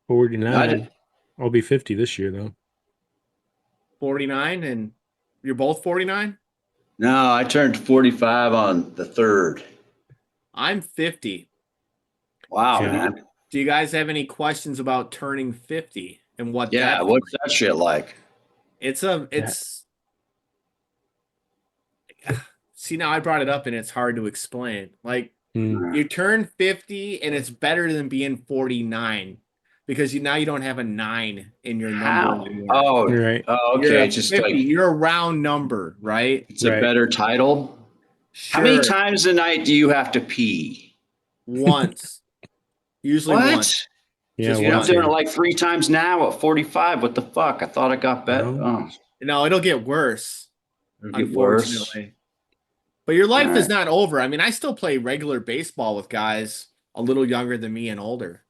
49. I'll be 50 this year though. 49, and you're both 49? No, I turned 45 on the 3rd. I'm 50. Wow, Yeah. man. Do you guys have any questions about turning 50 and what? Yeah, what's that shit like? It's see, now I brought it up and it's hard to explain. Like, Mm. you turn 50 and it's better than being 49 because now you don't have a 9 in your number How? anymore. Oh, Right. oh, You're okay. a Just 50. like You're a round number, right? it's a Right. better title. How many Sure. times a night do you have to pee? Once. Usually What? once. Yeah. Just Dude, I'm once. doing it Here. like 3 times now at 45. What the fuck? I thought I got better. No. Oh, No, it'll get worse, it'll get worse. unfortunately. But your All life is right. not over. I mean, I still play regular baseball with guys a little younger than me and older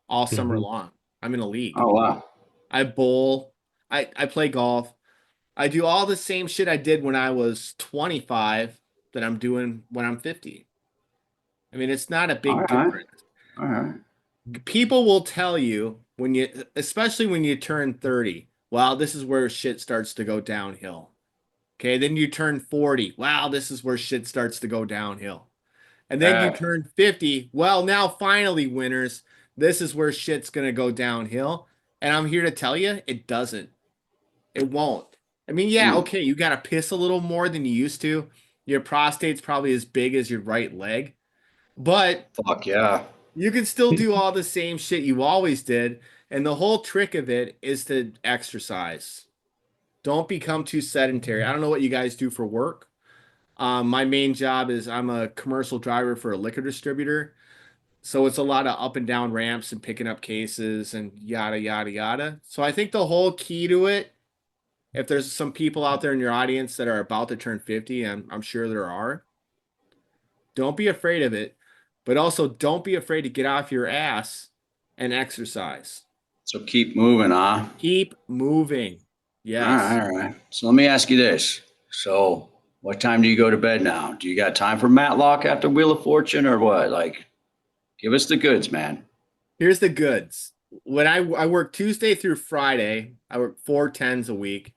all summer Mhm. long. I'm in a league. Oh, wow. I bowl. I play golf. I do all the same shit I did when I was 25 that I'm doing when I'm 50. I mean, it's not a All big right. difference. All right. People will tell you when you, especially when you turn 30, wow, this is where shit starts to go downhill. Okay, then you turn 40. Wow, this is where shit starts to go downhill. And then you turn 50. Well, now finally, winners, this is where shit's going to go downhill. And I'm here to tell you, it doesn't. It won't. I mean, yeah, okay, you got to piss a little more than you used to. Your prostate's probably as big as your right leg, but Fuck yeah. you can still do all the same shit you always did. And the whole trick of it is to exercise. Don't become too sedentary. I don't know what you guys do for work. My main job is I'm a commercial driver for a liquor distributor. So it's a lot of up and down ramps and picking up cases and yada, yada, yada. So I think the whole key to it, if there's some people out there in your audience that are about to turn 50, and I'm sure there are, don't be afraid of it. But also don't be afraid to get off your ass and exercise. So keep moving, huh? Keep moving. Yes. All right. All right. So let me ask you this. So what time do you go to bed now? Do you got time for Matlock after Wheel of Fortune or what? Like, give us the goods, man. Here's the goods. When I work Tuesday through Friday, I work 4 10s a week.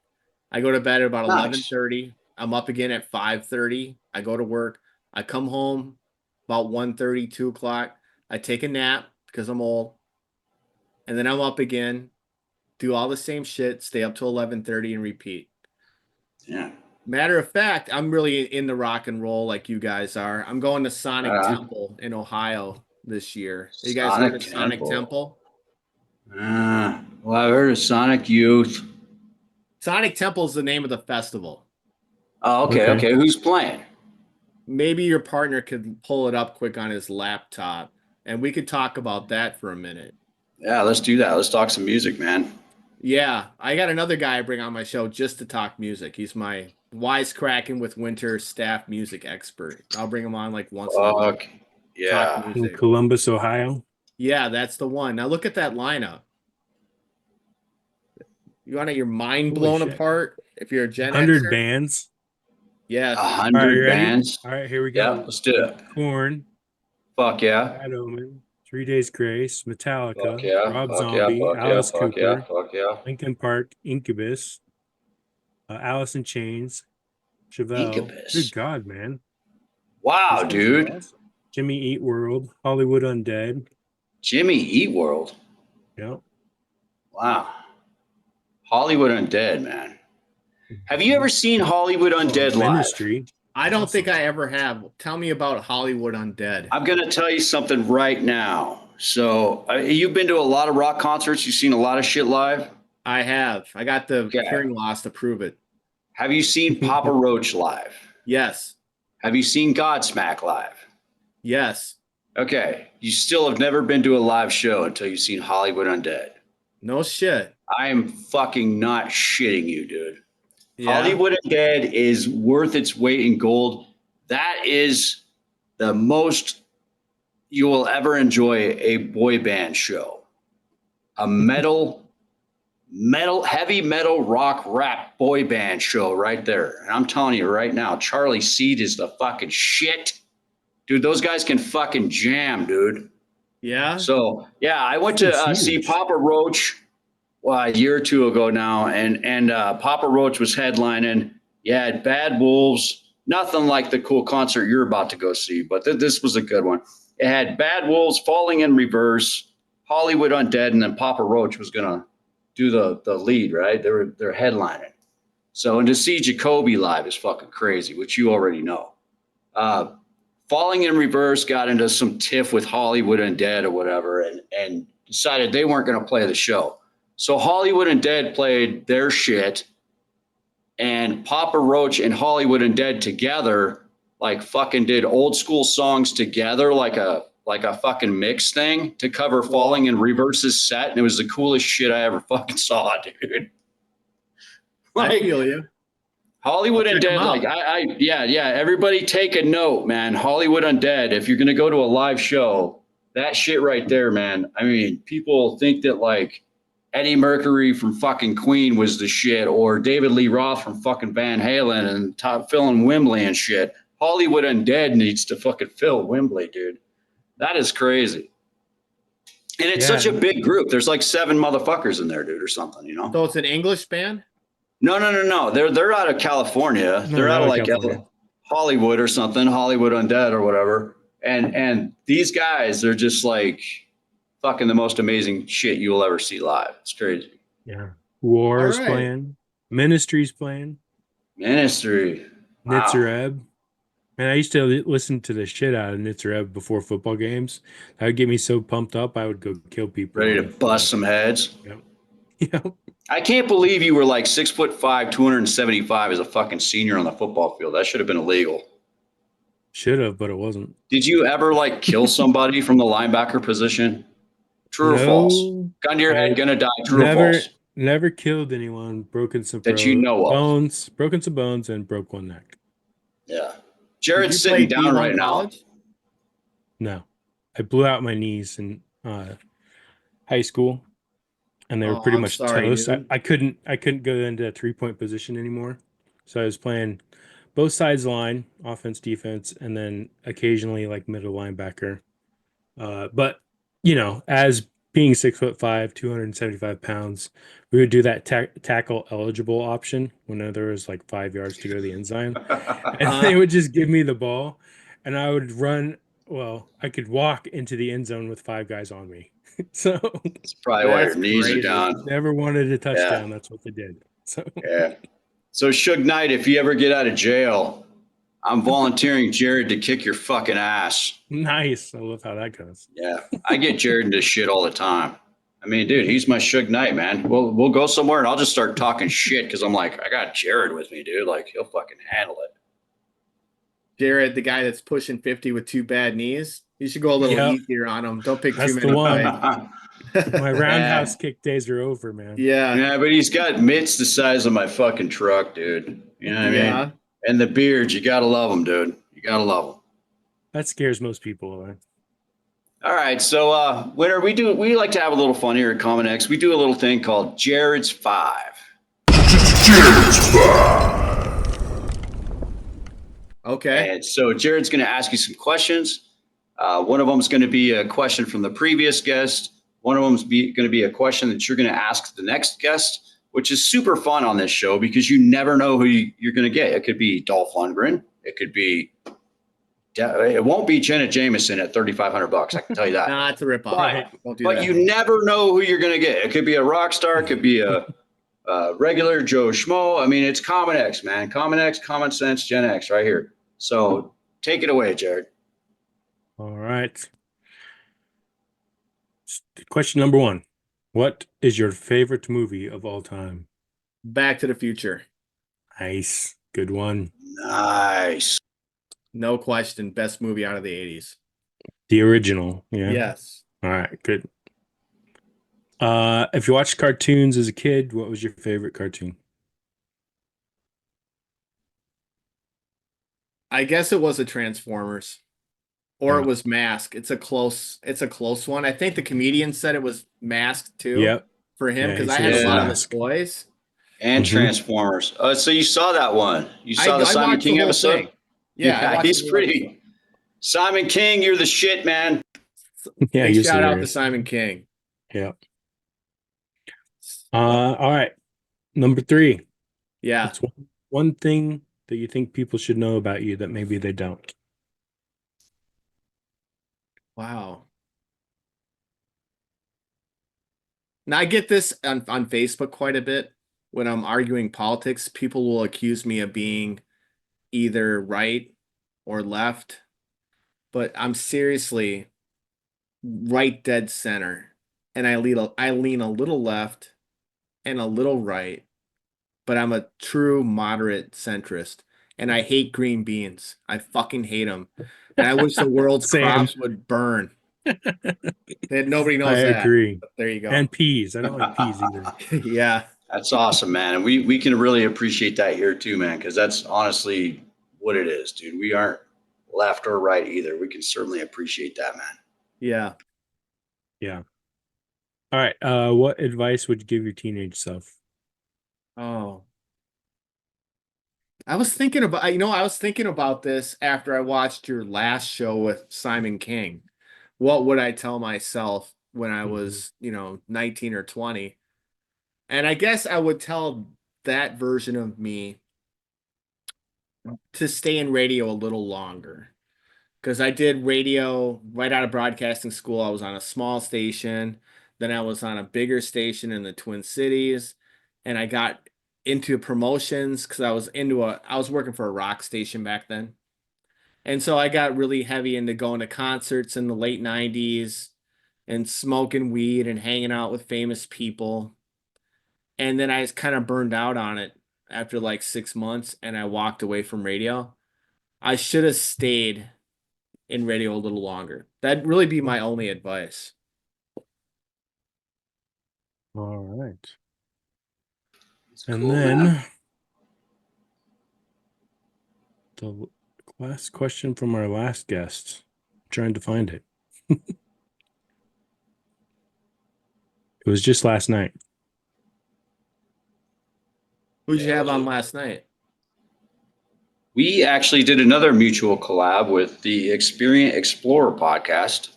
I go to bed at about Nice. 11:30. I'm up again at 5:30. I go to work. I come home about 1:30, 2 o'clock. I take a nap because I'm old. And then I'm up again, do all the same shit, stay up till 11:30 and repeat. Yeah. Matter of fact, I'm really in the rock and roll like you guys are. I'm going to Sonic Temple in Ohio this year. You guys heard of Sonic Temple? Well, I've heard of Sonic Youth. Sonic Temple is the name of the festival. Oh, okay. Okay. Okay. Who's playing? Maybe your partner could pull it up quick on his laptop, and we could talk about that for a minute. Yeah, let's do that. Let's talk some music, man. Yeah, I got another guy I bring on my show just to talk music. He's my Wisecrackin with Winter staff music expert. I'll bring him on like once a month. Fuck. Yeah. Talk In music. Columbus, Ohio. Yeah, that's the one. Now look at that lineup. You want your mind Holy blown shit. apart if you're a Gen 100 Xer? bands. Yes. 100 All right, ready? bands. All right, here we Yeah, go. let's do it. Korn, Fuck yeah. Bad Omen, 3 Days Grace, Metallica, Fuck yeah. Rob Fuck yeah. Zombie, Fuck yeah. Alice Fuck yeah. Cooper, Fuck yeah. Linkin Park, Incubus, Alice in Chains, Chevelle. Incubus. Good God, man. Wow, This dude. is awesome. Jimmy Eat World, Hollywood Undead. Jimmy Eat World. Yep. Wow. Hollywood Undead, man. Have you ever seen Hollywood Undead live? Ministry. I don't think I ever have. Tell me about Hollywood Undead. I'm going to tell you something right now. So, you've been to a lot of rock concerts. You've seen a lot of shit live. I have. I got the Okay. hearing loss to prove it. Have you seen Papa Roach live? Yes. Have you seen Godsmack live? Yes. Okay. You still have never been to a live show until you've seen Hollywood Undead. No shit. I am fucking not shitting you, dude. Yeah. Hollywood Undead is worth its weight in gold. That is the most you will ever enjoy a boy band show. A heavy metal, rock, rap boy band show right there. And I'm telling you right now, Charlie Seed is the fucking shit. Dude, those guys can fucking jam, dude. Yeah. So, yeah, I went to see Papa Roach a year or two ago now, and Papa Roach was headlining. You had Bad Wolves, nothing like the cool concert you're about to go see, but this was a good one. It had Bad Wolves, Falling in Reverse, Hollywood Undead, and then Papa Roach was gonna do the lead, right? They're headlining. So, and to see Jacoby live is fucking crazy, which you already know. Falling in Reverse got into some tiff with Hollywood Undead or whatever, and decided they weren't going to play the show. So Hollywood Undead played their shit, and Papa Roach and Hollywood Undead together, like fucking did old school songs together, like a fucking mix thing to cover Falling in Reverse's set, and it was the coolest shit I ever fucking saw, dude. I Like feel you. Hollywood I'll check 'em Undead, out. like yeah. Everybody take a note, man. Hollywood Undead. If you're gonna go to a live show, that shit right there, man. I mean, people think that like Eddie Mercury from fucking Queen was the shit, or David Lee Roth from fucking Van Halen and top filling Wembley and shit. Hollywood Undead needs to fucking fill Wembley, dude. That is crazy. And it's such a big group. There's like 7 motherfuckers in there, dude, or something, you know? So it's an English band? No. They're out of California. No, They're out of like California. Hollywood or something, Hollywood Undead or whatever. And these guys, they're just like fucking the most amazing shit you will ever see live. It's crazy. Yeah. War's All right. playing. Ministry's playing. Ministry. Wow. Nitzareb. Man, I used to listen to the shit out of Nitzareb before football games. That would get me so pumped up, I would go kill people. Ready to bust some heads. Yep. Yep. I can't believe you were like 6'5", 275 as a fucking senior on the football field. That should have been illegal. Should have, but it wasn't. Did you ever like kill somebody from the linebacker position? True or false? Gun to your head, gonna die. True or false? Never killed anyone. Broken some that you know of. bones. Broken some bones and broke one neck. Yeah. Jared's sitting down right now. No, I blew out my knees in high school, and they were pretty much toast. I couldn't go into a 3-point position anymore, so I was playing both sides line, offense, defense, and then occasionally like middle linebacker. But you know, as being 6'5", 275 pounds, we would do that tackle eligible option when there was like 5 yards to go to the end zone, and they would just give me the ball, and I would run. Well, I could walk into the end zone with 5 guys on me. So it's probably why your knees are down. Never wanted a touchdown. Yeah. That's what they did. So yeah. So Suge Knight, if you ever get out of jail, I'm volunteering Jared to kick your fucking ass. Nice. I love how that goes. Yeah. I get Jared into shit all the time. I mean, dude, he's my Suge Knight, man. We'll go somewhere and I'll just start talking shit because I'm like, I got Jared with me, dude. Like, he'll fucking handle it. Jared, the guy that's pushing 50 with 2 bad knees. You should go a little easier on him. Don't pick too many. My roundhouse kick days are over, man. Yeah. Yeah, but he's got mitts the size of my fucking truck, dude. You know what I mean? And the beard, you gotta love him, dude. You gotta love him. That scares most people away. All right, so winner, we like to have a little fun here at Common X. We do a little thing called Jared's 5. Jared's 5. Okay. And so Jared's going to ask you some questions. One of them is going to be a question from the previous guest. One of them is going to be a question that you're going to ask the next guest, which is super fun on this show because you never know who you're going to get. It could be Dolph Lundgren. It could be. It won't be Jenna Jameson at $3,500. I can tell you that. Nah, it's a ripoff. But you never know who you're going to get. It could be a rock star. It could be a regular Joe Schmo. I mean, it's Common X, man. Common X, Common Sense, Gen X right here. So take it away, Jared. All right. Question number 1. What is your favorite movie of all time? Back to the Future. Nice. Good one. Nice. No question. Best movie out of the 80s. The original. Yeah. Yes. All right. Good. If you watched cartoons as a kid, what was your favorite cartoon? I guess it was a Transformers. Or it was Mask. It's a close one. I think the comedian said it was Mask too. Yep. For him, because I had a lot of his toys. And Transformers. So you saw that one. You saw the Simon King episode? Thing. Yeah, he's pretty. Simon King, you're the shit, man. Yeah, shout out to Simon King. Yeah. All right. Number 3. Yeah. It's one thing that you think people should know about you that maybe they don't. Wow. Now I get this on Facebook quite a bit. When I'm arguing politics, people will accuse me of being either right or left, but I'm seriously right dead center. and I lean a little left and a little right, but I'm a true moderate centrist, and I hate green beans. I fucking hate them, and I wish the world's Same. crops would burn. Nobody I knows that. agree. But there you go. And peas. I don't like peas either. Yeah. That's awesome, man. And we can really appreciate that here too, man, because that's honestly what it is, dude. We aren't left or right either. We can certainly appreciate that, man. Yeah. Yeah. All right. What advice would you give your teenage self? Oh. I was thinking about this after I watched your last show with Simon King. What would I tell myself when I was, 19 or 20? And I guess I would tell that version of me to stay in radio a little longer. Because I did radio right out of broadcasting school. I was on a small station. Then I was on a bigger station in the Twin Cities. And I got into promotions because I was working for a rock station back then. And so I got really heavy into going to concerts in the late 90s and smoking weed and hanging out with famous people. And then I was kind of burned out on it after like 6 months and I walked away from radio. I should have stayed in radio a little longer. That'd really be my only advice. All right. It's And cool, then man. the last question from our last guest. I'm trying to find it. It was just last night. Who'd you have on last night? We actually did another mutual collab with the Experience Explorer podcast.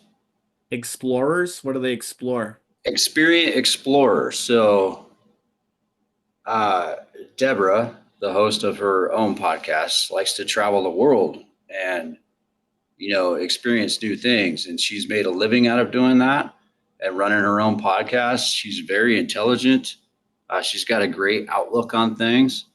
Explorers? What do they explore? Experience Explorer. So, Deborah, the host of her own podcast, likes to travel the world and, experience new things. And she's made a living out of doing that and running her own podcast. She's very intelligent. She's got a great outlook on things,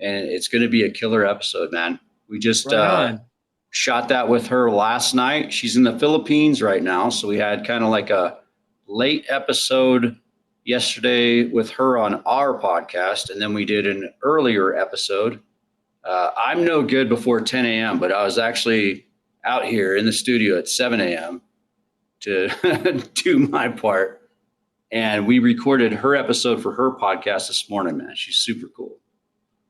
and it's going to be a killer episode, man. We just Right on. shot that with her last night. She's in the Philippines right now, so we had kind of like a late episode yesterday with her on our podcast, and then we did an earlier episode. I'm no good before 10 a.m., but I was actually out here in the studio at 7 a.m. to do my part. And we recorded her episode for her podcast this morning, man. She's super cool.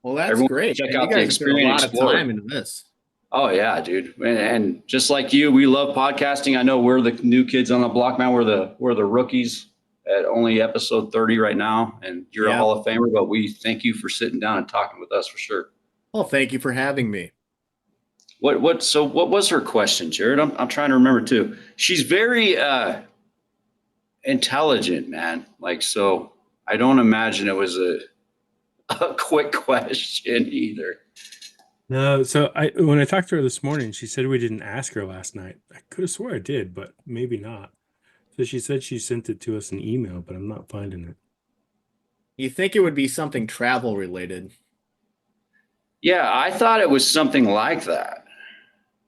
Well, that's Everyone great. check Man. out You the guys put a Experience lot of Explorer. time into this. Oh, yeah, dude. And just like you, we love podcasting. I know we're the new kids on the block, man. We're the rookies at only episode 30 right now. And you're a Hall of Famer, but we thank you for sitting down and talking with us for sure. Well, thank you for having me. What was her question, Jared? I'm trying to remember too. She's very intelligent, man. So I don't imagine it was a quick question either. No, so when I talked to her this morning, she said we didn't ask her last night. I could have swore I did, but maybe not. So she said she sent it to us in email, but I'm not finding it. You think it would be something travel related? Yeah, I thought it was something like that.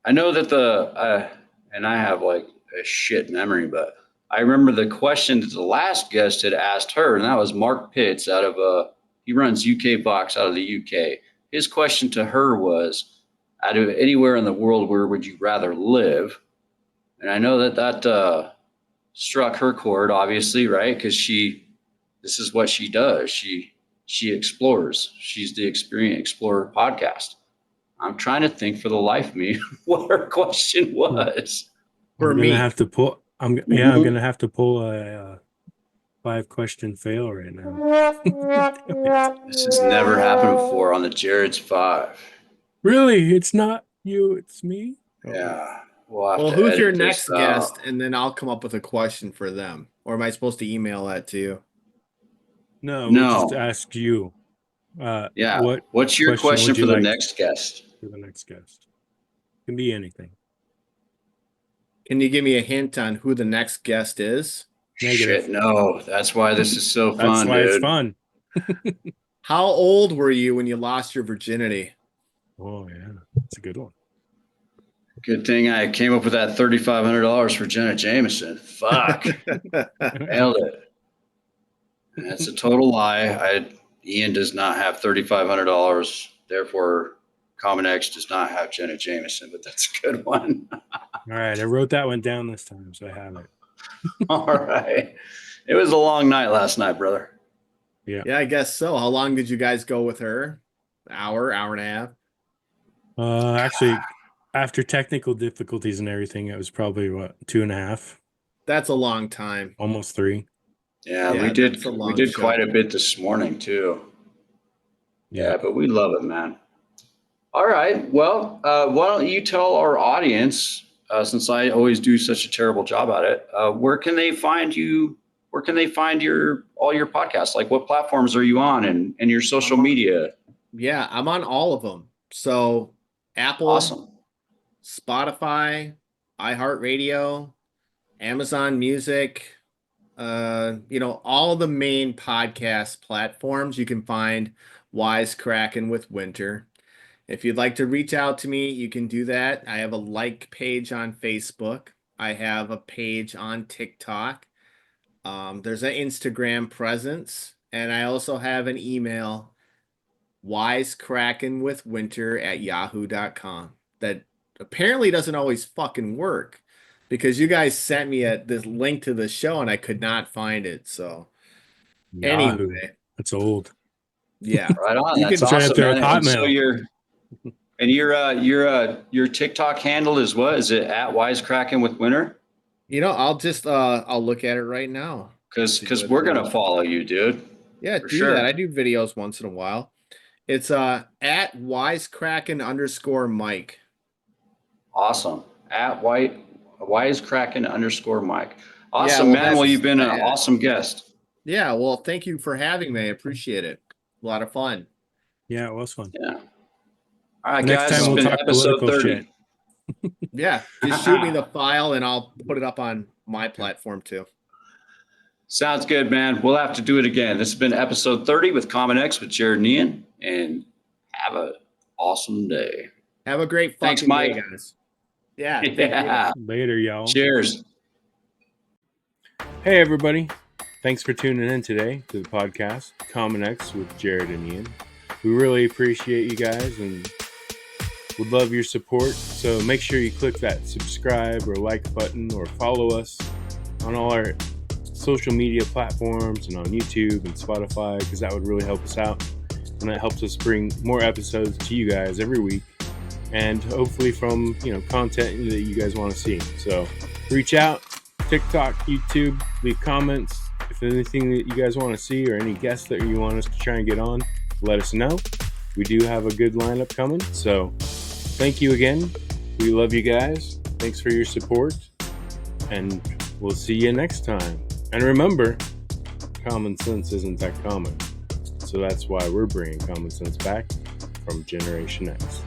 I know that and I have like a shit memory, but I remember the question that the last guest had asked her, and that was Mark Pitts out of he runs UK Box out of the UK. His question to her was, out of anywhere in the world, where would you rather live? And I know that struck her chord, obviously, right? Because this is what she does. She explores. She's the Experience Explorer podcast. I'm trying to think for the life of me what her question was. For me. I'm gonna have to pull a 5-question fail right now. This has never happened before on the Jared's 5. Really? It's not you, it's me? Yeah. We'll have Well, to who's your edit next this guest? out. And then I'll come up with a question for them. Or am I supposed to email that to you? No, No. we'll just ask you. Yeah. What's your question would you for the like next guest? for the next guest? Can be anything. Can you give me a hint on who the next guest is? Negative. Shit, no. That's why this is so fun, That's why dude. it's fun. How old were you when you lost your virginity? Oh yeah, that's a good one. Good thing I came up with that $3,500 for Jenna Jameson. Fuck. Nailed it. That's a total lie. Ian does not have $3,500. Therefore, Common X does not have Jenna Jameson, but that's a good one. All right, I wrote that one down this time, so I have it. All right. It was a long night last night, brother. Yeah, I guess so. How long did you guys go with her? Hour and a half? Actually, after technical difficulties and everything, it was probably what, 2.5, That's a long time. almost 3. Yeah, Yeah, we did that's a long quite show. a bit this morning too. Yeah. Yeah, but we love it, man. All right. Well, why don't you tell our audience, since I always do such a terrible job at it, where can they find you? Where can they find all your podcasts? Like, what platforms are you on, and your social media? Yeah, I'm on all of them. So Apple, Awesome. Spotify, iHeartRadio, Amazon Music, all the main podcast platforms. You can find Wisecrackin with Winter. If you'd like to reach out to me, you can do that. I have a like page on Facebook. I have a page on TikTok. There's an Instagram presence, and I also have an email, wisecrackinwithwinter@yahoo.com. That apparently doesn't always fucking work because you guys sent me this link to the show and I could not find it. So Yahoo. anyway, That's old. yeah. Right on. You That's can try awesome, up there man. with And so Hotmail. your TikTok handle is what? Is it at Wisecrackin with Winter? I'll just I'll look at it right now. Because we're gonna follow you, dude. Yeah, For do sure. that. I do videos once in a while. It's at wisecrackin_Mike. Awesome. At Wisecrackin_Mike. Awesome, well, man. that's Well, you've been an bad. awesome guest. Yeah, well, thank you for having me. I appreciate it. A lot of fun. Yeah, it was fun. Yeah. All right, Next guys. time It's we'll been talk episode political 30. shit. Yeah, just shoot me the file and I'll put it up on my platform too. Sounds good, man. We'll have to do it again. This has been episode 30 with Common X with Jared and Ian. And have an awesome day. Have a great Thanks, fucking Mike. day, guys. Yeah. thank you. Yeah. Later, y'all. Cheers. Hey, everybody. Thanks for tuning in today to the podcast, Common X with Jared and Ian. We really appreciate you guys and would love your support. So make sure you click that subscribe or like button or follow us on all our social media platforms and on YouTube and Spotify, because that would really help us out. And that helps us bring more episodes to you guys every week, and hopefully from content that you guys want to see. So reach out, TikTok, YouTube, leave comments. If there's anything that you guys want to see or any guests that you want us to try and get on, let us know. We do have a good lineup coming. So thank you again. We love you guys. Thanks for your support, and we'll see you next time. And remember, common sense isn't that common. So that's why we're bringing common sense back from Generation X.